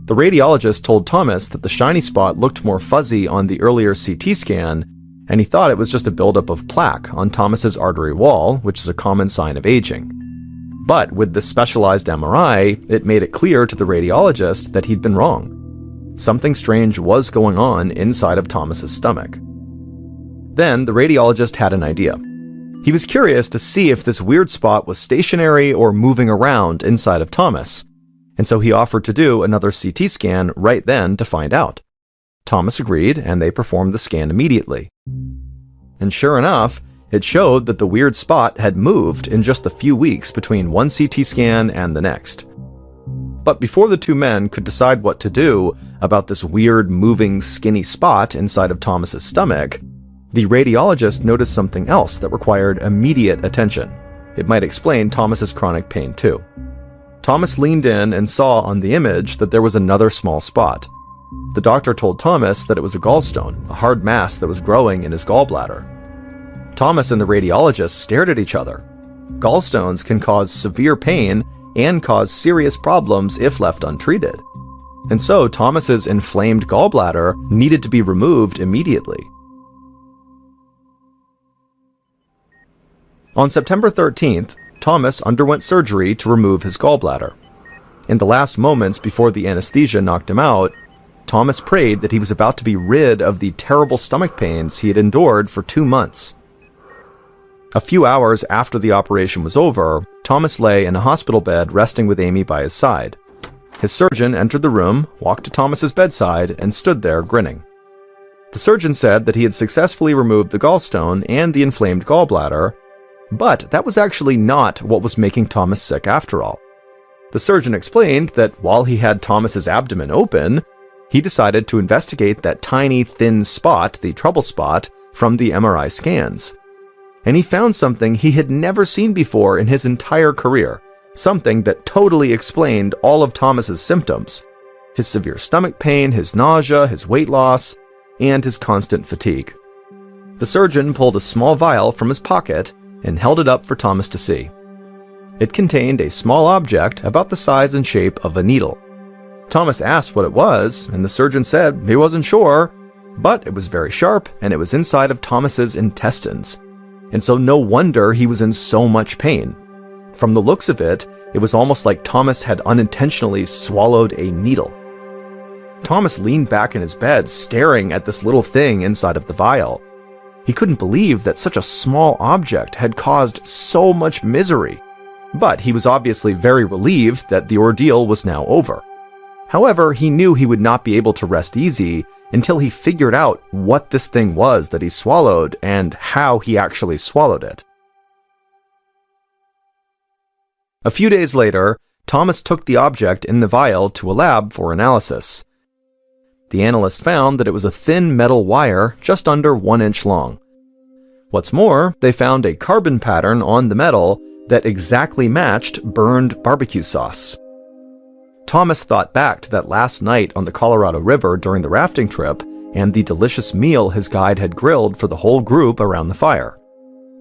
The radiologist told Thomas that the shiny spot looked more fuzzy on the earlier CT scan, and he thought it was just a buildup of plaque on Thomas's artery wall, which is a common sign of aging. But with the specialized MRI, it made it clear to the radiologist that he'd been wrong. Something strange was going on inside of Thomas's stomach. Then the radiologist had an idea. He was curious to see if this weird spot was stationary or moving around inside of Thomas, and so he offered to do another CT scan right then to find out. Thomas agreed, and they performed the scan immediately. And sure enough, it showed that the weird spot had moved in just a few weeks between one CT scan and the next. But before the two men could decide what to do about this weird moving skinny spot inside of Thomas's stomach, the radiologist noticed something else that required immediate attention. It might explain Thomas's chronic pain too. Thomas leaned in and saw on the image that there was another small spot. The doctor told Thomas that it was a gallstone, a hard mass that was growing in his gallbladder. Thomas and the radiologist stared at each other. Gallstones can cause severe pain and cause serious problems if left untreated. And so Thomas's inflamed gallbladder needed to be removed immediately. On September 13th, Thomas underwent surgery to remove his gallbladder. In the last moments before the anesthesia knocked him out, Thomas prayed that he was about to be rid of the terrible stomach pains he had endured for 2 months. A few hours after the operation was over, Thomas lay in a hospital bed resting with Amy by his side. His surgeon entered the room, walked to Thomas's bedside, and stood there grinning. The surgeon said that he had successfully removed the gallstone and the inflamed gallbladder, but that was actually not what was making Thomas sick after all. The surgeon explained that while he had Thomas's abdomen open, he decided to investigate that tiny, thin spot, the trouble spot, from the MRI scans. And he found something he had never seen before in his entire career, something that totally explained all of Thomas's symptoms: his severe stomach pain, his nausea, his weight loss, and his constant fatigue. The surgeon pulled a small vial from his pocket and held it up for Thomas to see. It contained a small object about the size and shape of a needle. Thomas asked what it was, and the surgeon said he wasn't sure, but it was very sharp and it was inside of Thomas's intestines. And so no wonder he was in so much pain. From the looks of it, it was almost like Thomas had unintentionally swallowed a needle. Thomas leaned back in his bed, staring at this little thing inside of the vial. He couldn't believe that such a small object had caused so much misery. But he was obviously very relieved that the ordeal was now over. However, he knew he would not be able to rest easy until he figured out what this thing was that he swallowed and how he actually swallowed it. A few days later, Thomas took the object in the vial to a lab for analysis. The analyst found that it was a thin metal wire just under 1 inch long. What's more, they found a carbon pattern on the metal that exactly matched burned barbecue sauce. Thomas thought back to that last night on the Colorado River during the rafting trip and the delicious meal his guide had grilled for the whole group around the fire.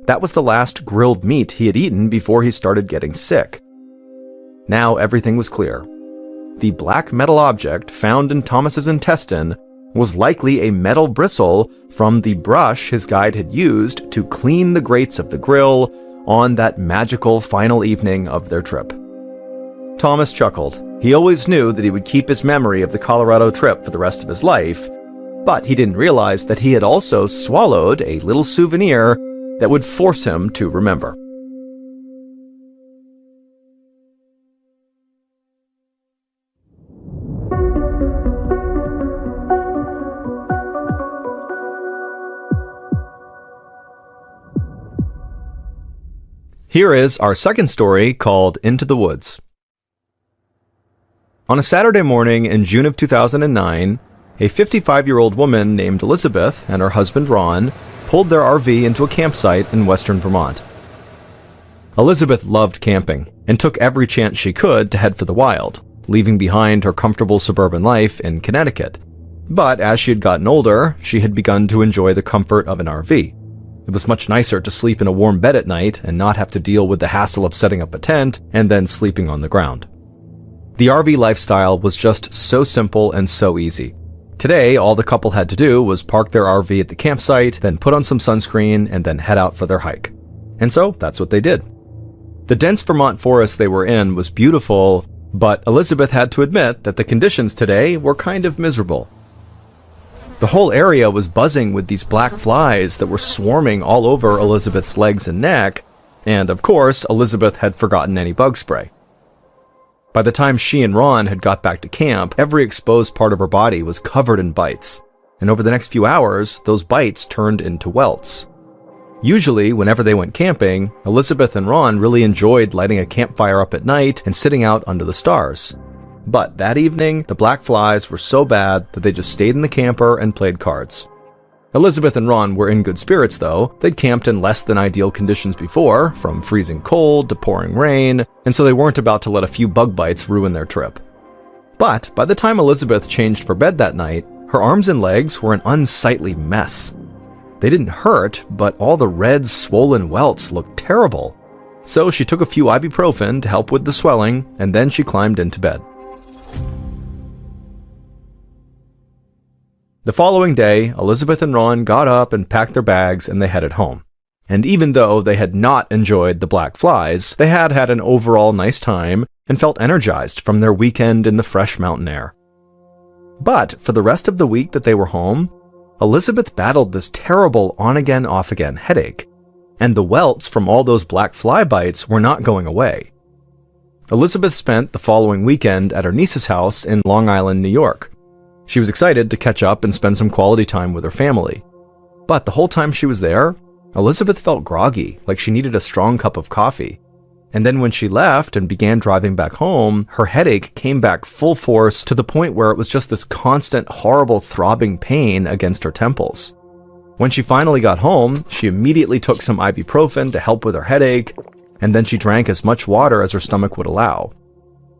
That was the last grilled meat he had eaten before he started getting sick. Now everything was clear. The black metal object found in Thomas's intestine was likely a metal bristle from the brush his guide had used to clean the grates of the grill on that magical final evening of their trip. Thomas chuckled. He always knew that he would keep his memory of the Colorado trip for the rest of his life, but he didn't realize that he had also swallowed a little souvenir that would force him to remember. Here is our second story called Into the Woods. On a Saturday morning in June of 2009, a 55-year-old woman named Elizabeth and her husband Ron pulled their RV into a campsite in western Vermont. Elizabeth loved camping and took every chance she could to head for the wild, leaving behind her comfortable suburban life in Connecticut. But as she had gotten older, she had begun to enjoy the comfort of an RV. It was much nicer to sleep in a warm bed at night and not have to deal with the hassle of setting up a tent and then sleeping on the ground. The RV lifestyle was just so simple and so easy. Today, all the couple had to do was park their RV at the campsite, then put on some sunscreen, and then head out for their hike. And so, that's what they did. The dense Vermont forest they were in was beautiful, but Elizabeth had to admit that the conditions today were kind of miserable. The whole area was buzzing with these black flies that were swarming all over Elizabeth's legs and neck, and of course, Elizabeth had forgotten any bug spray. By the time she and Ron had got back to camp, every exposed part of her body was covered in bites, and over the next few hours, those bites turned into welts. Usually, whenever they went camping, Elizabeth and Ron really enjoyed lighting a campfire up at night and sitting out under the stars. But that evening, the black flies were so bad that they just stayed in the camper and played cards. Elizabeth and Ron were in good spirits though. They'd camped in less than ideal conditions before, from freezing cold to pouring rain, and so they weren't about to let a few bug bites ruin their trip. But by the time Elizabeth changed for bed that night, her arms and legs were an unsightly mess. They didn't hurt, but all the red, swollen welts looked terrible. So she took a few ibuprofen to help with the swelling, and then she climbed into bed. The following day, Elizabeth and Ron got up and packed their bags and they headed home. And even though they had not enjoyed the black flies, they had had an overall nice time and felt energized from their weekend in the fresh mountain air. But for the rest of the week that they were home, Elizabeth battled this terrible on-again, off-again headache, and the welts from all those black fly bites were not going away. Elizabeth spent the following weekend at her niece's house in Long Island, New York. She was excited to catch up and spend some quality time with her family. But the whole time she was there, Elizabeth felt groggy, like she needed a strong cup of coffee. And then when she left and began driving back home, her headache came back full force to the point where it was just this constant, horrible throbbing pain against her temples. When she finally got home, she immediately took some ibuprofen to help with her headache, and then she drank as much water as her stomach would allow.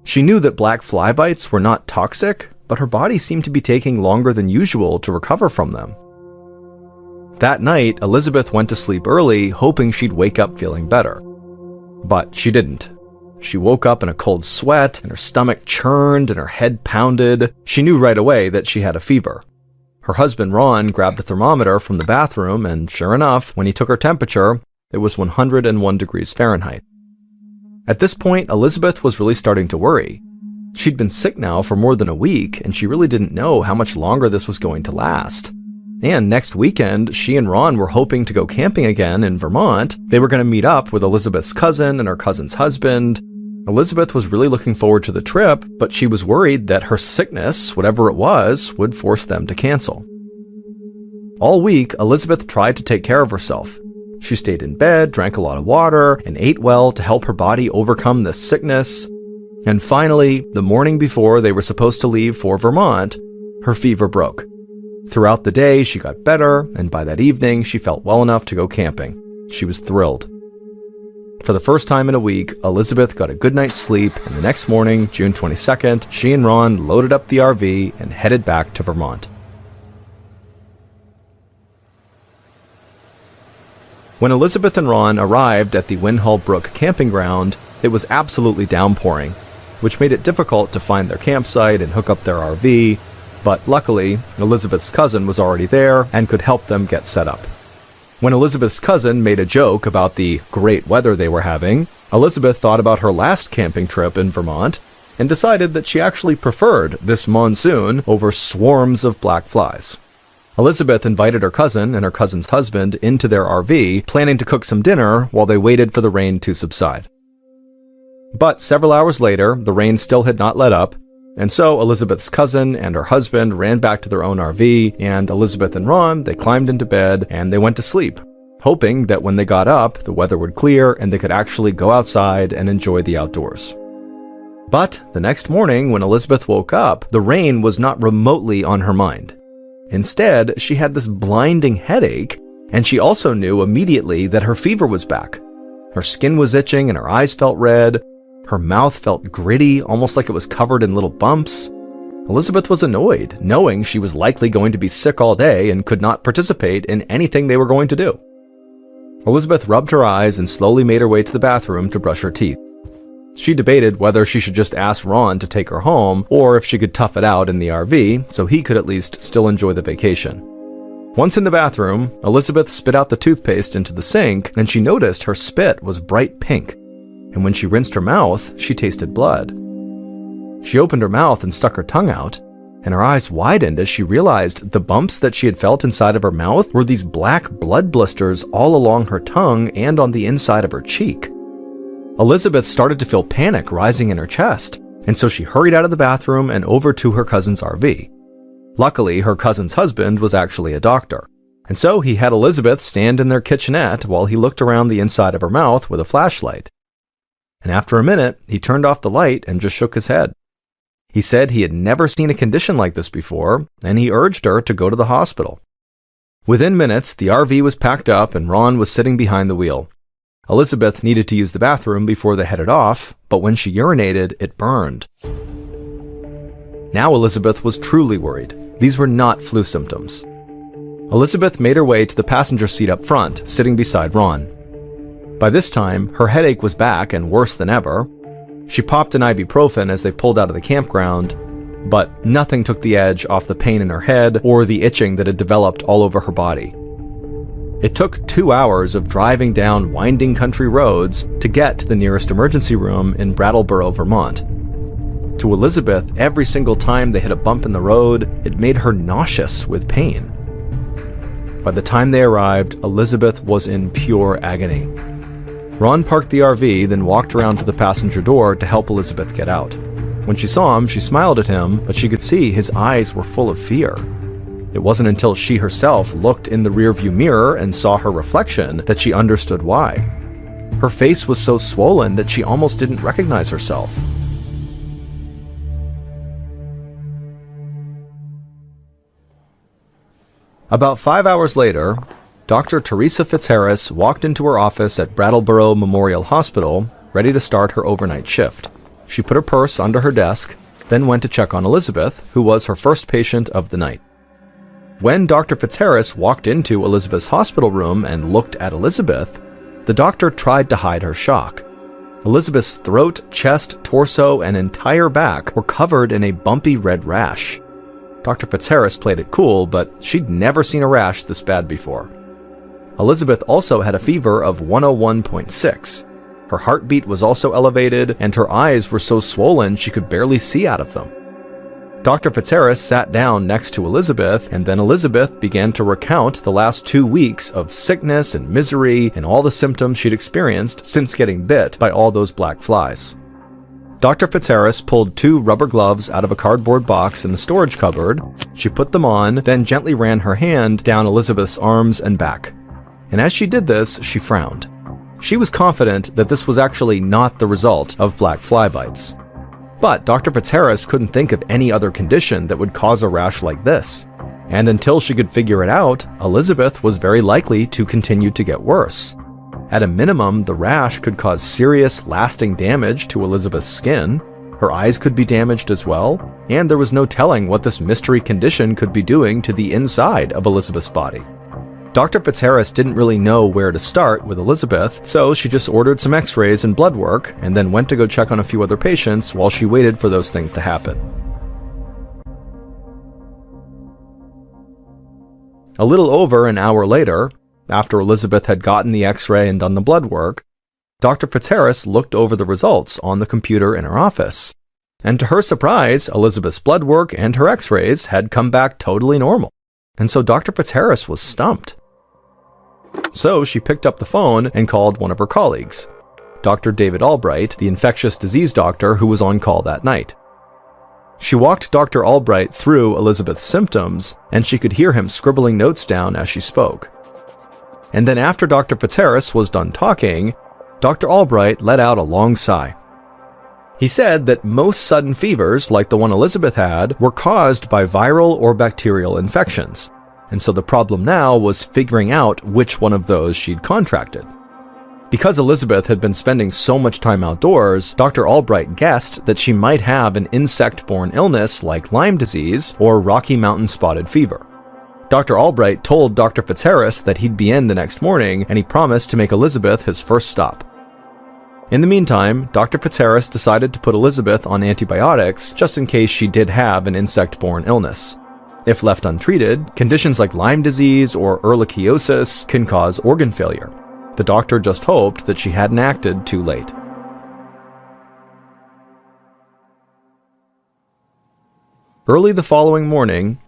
She knew that black fly bites were not toxic, but her body seemed to be taking longer than usual to recover from them. That night, Elizabeth went to sleep early, hoping she'd wake up feeling better. But she didn't. She woke up in a cold sweat, and her stomach churned and her head pounded. She knew right away that she had a fever. Her husband, Ron, grabbed a thermometer from the bathroom, and sure enough, when he took her temperature, it was 101 degrees Fahrenheit. At this point, Elizabeth was really starting to worry. She'd been sick now for more than a week, and she really didn't know how much longer this was going to last. And next weekend, she and Ron were hoping to go camping again in Vermont. They were going to meet up with Elizabeth's cousin and her cousin's husband. Elizabeth was really looking forward to the trip, but she was worried that her sickness, whatever it was, would force them to cancel. All week, Elizabeth tried to take care of herself. She stayed in bed, drank a lot of water, and ate well to help her body overcome this sickness. And finally, the morning before they were supposed to leave for Vermont, her fever broke. Throughout the day, she got better, and by that evening, she felt well enough to go camping. She was thrilled. For the first time in a week, Elizabeth got a good night's sleep, and the next morning, June 22nd, she and Ron loaded up the RV and headed back to Vermont. When Elizabeth and Ron arrived at the Winhall Brook camping ground, it was absolutely downpouring, which made it difficult to find their campsite and hook up their RV, but luckily, Elizabeth's cousin was already there and could help them get set up. When Elizabeth's cousin made a joke about the great weather they were having, Elizabeth thought about her last camping trip in Vermont and decided that she actually preferred this monsoon over swarms of black flies. Elizabeth invited her cousin and her cousin's husband into their RV, planning to cook some dinner while they waited for the rain to subside. But several hours later, the rain still had not let up, and so Elizabeth's cousin and her husband ran back to their own RV, and Elizabeth and Ron, they climbed into bed and they went to sleep, hoping that when they got up, the weather would clear and they could actually go outside and enjoy the outdoors. But the next morning, when Elizabeth woke up, the rain was not remotely on her mind. Instead, she had this blinding headache, and she also knew immediately that her fever was back. Her skin was itching and her eyes felt red. Her mouth felt gritty, almost like it was covered in little bumps. Elizabeth was annoyed, knowing she was likely going to be sick all day and could not participate in anything they were going to do. Elizabeth rubbed her eyes and slowly made her way to the bathroom to brush her teeth. She debated whether she should just ask Ron to take her home, or if she could tough it out in the RV so he could at least still enjoy the vacation. Once in the bathroom, Elizabeth spit out the toothpaste into the sink, and she noticed her spit was bright pink. And when she rinsed her mouth, she tasted blood. She opened her mouth and stuck her tongue out, and her eyes widened as she realized the bumps that she had felt inside of her mouth were these black blood blisters all along her tongue and on the inside of her cheek. Elizabeth started to feel panic rising in her chest, and so she hurried out of the bathroom and over to her cousin's RV. Luckily, her cousin's husband was actually a doctor, and so he had Elizabeth stand in their kitchenette while he looked around the inside of her mouth with a flashlight. And after a minute, he turned off the light and just shook his head. He said he had never seen a condition like this before, and he urged her to go to the hospital. Within minutes, the RV was packed up and Ron was sitting behind the wheel. Elizabeth needed to use the bathroom before they headed off, but when she urinated, it burned. Now Elizabeth was truly worried. These were not flu symptoms. Elizabeth made her way to the passenger seat up front, sitting beside Ron. By this time, her headache was back and worse than ever. She popped an ibuprofen as they pulled out of the campground, but nothing took the edge off the pain in her head or the itching that had developed all over her body. It took 2 hours of driving down winding country roads to get to the nearest emergency room in Brattleboro, Vermont. To Elizabeth, every single time they hit a bump in the road, it made her nauseous with pain. By the time they arrived, Elizabeth was in pure agony. Ron parked the RV, then walked around to the passenger door to help Elizabeth get out. When she saw him, she smiled at him, but she could see his eyes were full of fear. It wasn't until she herself looked in the rearview mirror and saw her reflection that she understood why. Her face was so swollen that she almost didn't recognize herself. About 5 hours later, Dr. Teresa Fitzharris walked into her office at Brattleboro Memorial Hospital, ready to start her overnight shift. She put her purse under her desk, then went to check on Elizabeth, who was her first patient of the night. When Dr. Fitzharris walked into Elizabeth's hospital room and looked at Elizabeth, the doctor tried to hide her shock. Elizabeth's throat, chest, torso, and entire back were covered in a bumpy red rash. Dr. Fitzharris played it cool, but she'd never seen a rash this bad before. Elizabeth also had a fever of 101.6. Her heartbeat was also elevated, and her eyes were so swollen she could barely see out of them. Dr. Fitzharris sat down next to Elizabeth, and then Elizabeth began to recount the last 2 weeks of sickness and misery and all the symptoms she'd experienced since getting bit by all those black flies. Dr. Fitzharris pulled 2 rubber gloves out of a cardboard box in the storage cupboard. She put them on, then gently ran her hand down Elizabeth's arms and back. And as she did this, she frowned. She was confident that this was actually not the result of black fly bites. But Dr. Fitzharris couldn't think of any other condition that would cause a rash like this. And until she could figure it out, Elizabeth was very likely to continue to get worse. At a minimum, the rash could cause serious, lasting damage to Elizabeth's skin. Her eyes could be damaged as well, and there was no telling what this mystery condition could be doing to the inside of Elizabeth's body. Dr. Fitzharris didn't really know where to start with Elizabeth, so she just ordered some x-rays and blood work, and then went to go check on a few other patients while she waited for those things to happen. A little over an hour later, after Elizabeth had gotten the x-ray and done the blood work, Dr. Fitzharris looked over the results on the computer in her office. And to her surprise, Elizabeth's blood work and her x-rays had come back totally normal. And so Dr. Fitzharris was stumped. So she picked up the phone and called one of her colleagues, Dr. David Albright, the infectious disease doctor who was on call that night. She walked Dr. Albright through Elizabeth's symptoms, and she could hear him scribbling notes down as she spoke. And then after Dr. Fitzharris was done talking, Dr. Albright let out a long sigh. He said that most sudden fevers, like the one Elizabeth had, were caused by viral or bacterial infections, and so the problem now was figuring out which one of those she'd contracted. Because Elizabeth had been spending so much time outdoors, Dr. Albright guessed that she might have an insect-borne illness like Lyme disease or Rocky Mountain spotted fever. Dr. Albright told Dr. Fitzharris that he'd be in the next morning, and he promised to make Elizabeth his first stop. In the meantime, Dr. Fitzharris decided to put Elizabeth on antibiotics just in case she did have an insect-borne illness. If left untreated, conditions like Lyme disease or ehrlichiosis can cause organ failure. The doctor just hoped that she hadn't acted too late. Early the following morning,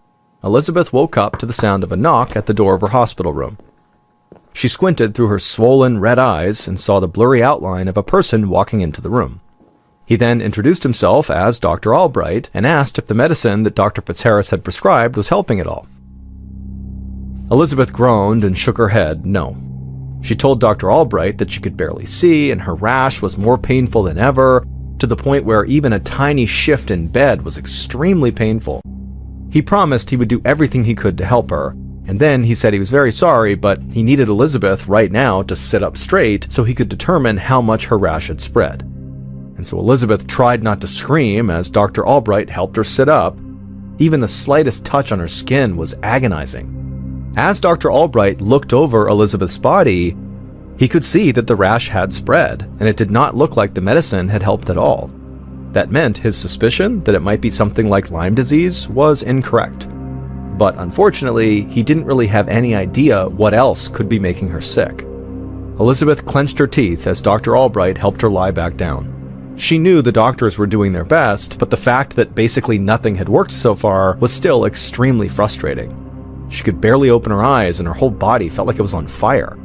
Elizabeth woke up to the sound of a knock at the door of her hospital room. She squinted through her swollen red eyes and saw the blurry outline of a person walking into the room. He then introduced himself as Dr. Albright and asked if the medicine that Dr. Fitzharris had prescribed was helping at all. Elizabeth groaned and shook her head no. She told Dr. Albright that she could barely see and her rash was more painful than ever, to the point where even a tiny shift in bed was extremely painful. He promised he would do everything he could to help her, and then he said he was very sorry, but he needed Elizabeth right now to sit up straight so he could determine how much her rash had spread. And so Elizabeth tried not to scream as Dr. Albright helped her sit up. Even the slightest touch on her skin was agonizing. As Dr. Albright looked over Elizabeth's body, he could see that the rash had spread, and it did not look like the medicine had helped at all. That meant his suspicion that it might be something like Lyme disease was incorrect. But unfortunately, he didn't really have any idea what else could be making her sick. Elizabeth clenched her teeth as Dr. Albright helped her lie back down. She knew the doctors were doing their best, but the fact that basically nothing had worked so far was still extremely frustrating. She could barely open her eyes and her whole body felt like it was on fire.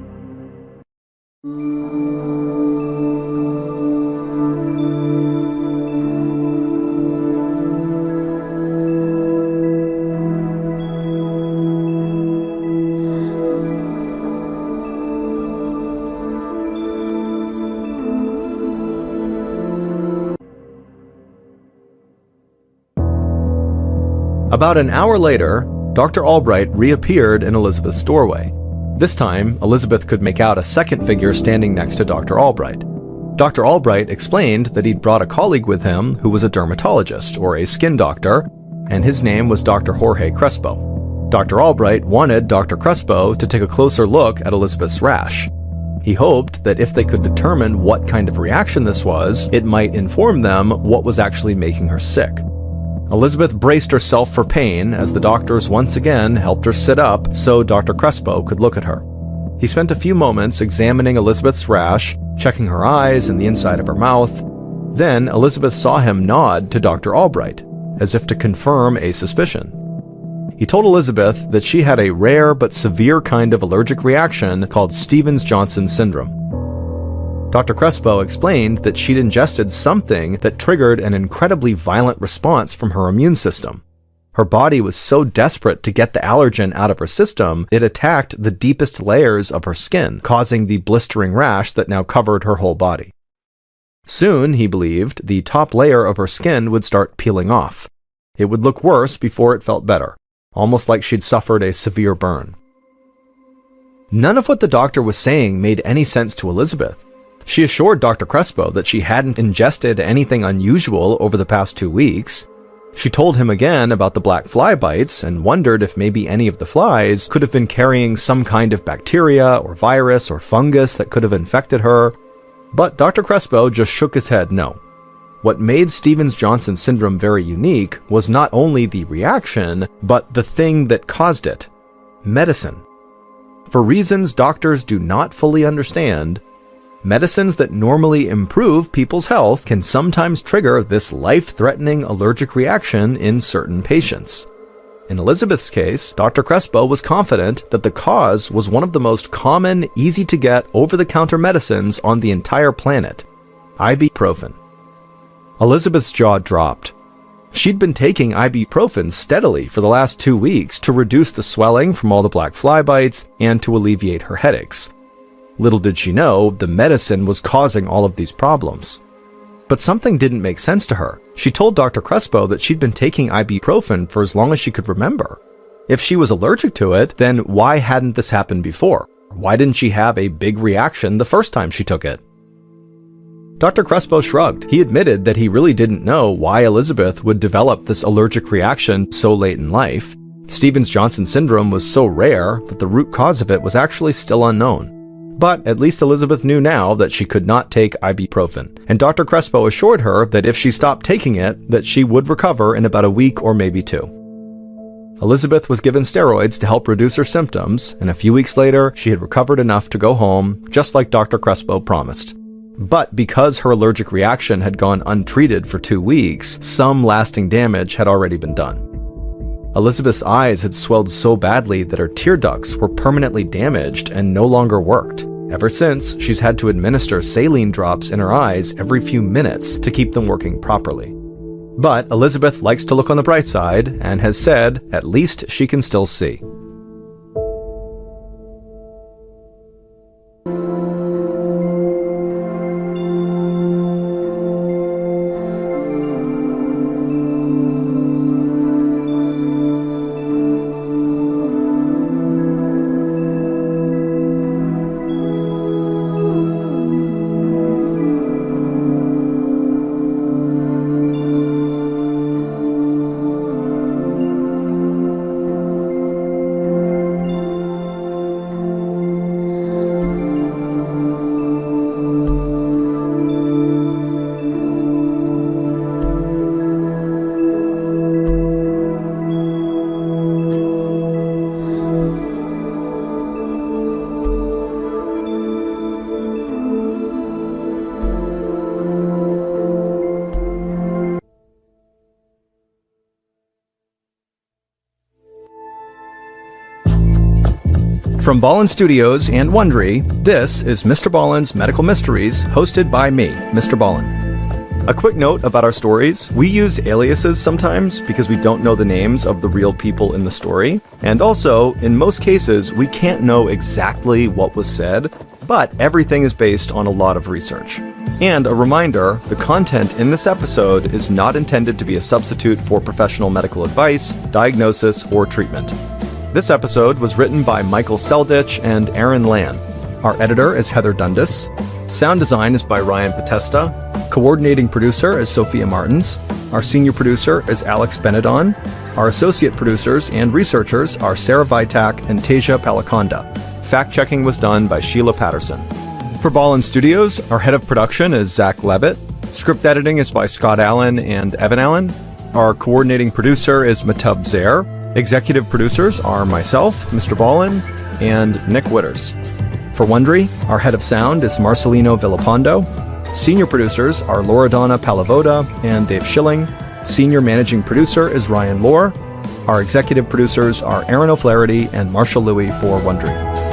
About an hour later, Dr. Albright reappeared in Elizabeth's doorway. This time, Elizabeth could make out a second figure standing next to Dr. Albright. Dr. Albright explained that he'd brought a colleague with him who was a dermatologist, or a skin doctor, and his name was Dr. Jorge Crespo. Dr. Albright wanted Dr. Crespo to take a closer look at Elizabeth's rash. He hoped that if they could determine what kind of reaction this was, it might inform them what was actually making her sick. Elizabeth braced herself for pain as the doctors once again helped her sit up so Dr. Crespo could look at her. He spent a few moments examining Elizabeth's rash, checking her eyes and the inside of her mouth. Then Elizabeth saw him nod to Dr. Albright, as if to confirm a suspicion. He told Elizabeth that she had a rare but severe kind of allergic reaction called Stevens-Johnson syndrome. Dr. Crespo explained that she'd ingested something that triggered an incredibly violent response from her immune system. Her body was so desperate to get the allergen out of her system, it attacked the deepest layers of her skin, causing the blistering rash that now covered her whole body. Soon, he believed, the top layer of her skin would start peeling off. It would look worse before it felt better, almost like she'd suffered a severe burn. None of what the doctor was saying made any sense to Elizabeth. She assured Dr. Crespo that she hadn't ingested anything unusual over the past 2 weeks. She told him again about the black fly bites and wondered if maybe any of the flies could have been carrying some kind of bacteria or virus or fungus that could have infected her. But Dr. Crespo just shook his head no. What made Stevens-Johnson syndrome very unique was not only the reaction, but the thing that caused it: medicine. For reasons doctors do not fully understand, medicines that normally improve people's health can sometimes trigger this life-threatening allergic reaction in certain patients. In Elizabeth's case, Dr. Crespo was confident that the cause was one of the most common, easy-to-get, over-the-counter medicines on the entire planet: ibuprofen. Elizabeth's jaw dropped. She'd been taking ibuprofen steadily for the last 2 weeks to reduce the swelling from all the black fly bites and to alleviate her headaches. Little did she know, the medicine was causing all of these problems. But something didn't make sense to her. She told Dr. Crespo that she'd been taking ibuprofen for as long as she could remember. If she was allergic to it, then why hadn't this happened before? Why didn't she have a big reaction the first time she took it? Dr. Crespo shrugged. He admitted that he really didn't know why Elizabeth would develop this allergic reaction so late in life. Stevens-Johnson syndrome was so rare that the root cause of it was actually still unknown. But at least Elizabeth knew now that she could not take ibuprofen, and Dr. Crespo assured her that if she stopped taking it, that she would recover in about a week or maybe 2. Elizabeth was given steroids to help reduce her symptoms, and a few weeks later, she had recovered enough to go home, just like Dr. Crespo promised. But because her allergic reaction had gone untreated for 2 weeks, some lasting damage had already been done. Elizabeth's eyes had swelled so badly that her tear ducts were permanently damaged and no longer worked. Ever since, she's had to administer saline drops in her eyes every few minutes to keep them working properly. But Elizabeth likes to look on the bright side and has said at least she can still see. From Ballen Studios and Wondery, this is Mr. Ballen's Medical Mysteries, hosted by me, Mr. Ballen. A quick note about our stories: we use aliases sometimes because we don't know the names of the real people in the story, and also, in most cases, we can't know exactly what was said, but everything is based on a lot of research. And a reminder, the content in this episode is not intended to be a substitute for professional medical advice, diagnosis, or treatment. This episode was written by Michael Selditch and Aaron Lan. Our editor is Heather Dundas. Sound design is by Ryan Potesta. Coordinating producer is Sophia Martins. Our senior producer is Alex Benedon. Our associate producers and researchers are Sarah Vitak and Teja Palakonda. Fact-checking was done by Sheila Patterson. For Ballen Studios, our head of production is Zach Levitt. Script editing is by Scott Allen and Evan Allen. Our coordinating producer is Matub Zaire. Executive producers are myself, MrBallen, and Nick Witters. For Wondery, our head of sound is Marcelino Villapando. Senior producers are Loredana Palavoda and Dave Schilling. Senior managing producer is Ryan Lohr. Our executive producers are Aaron O'Flaherty and Marshall Louis for Wondery.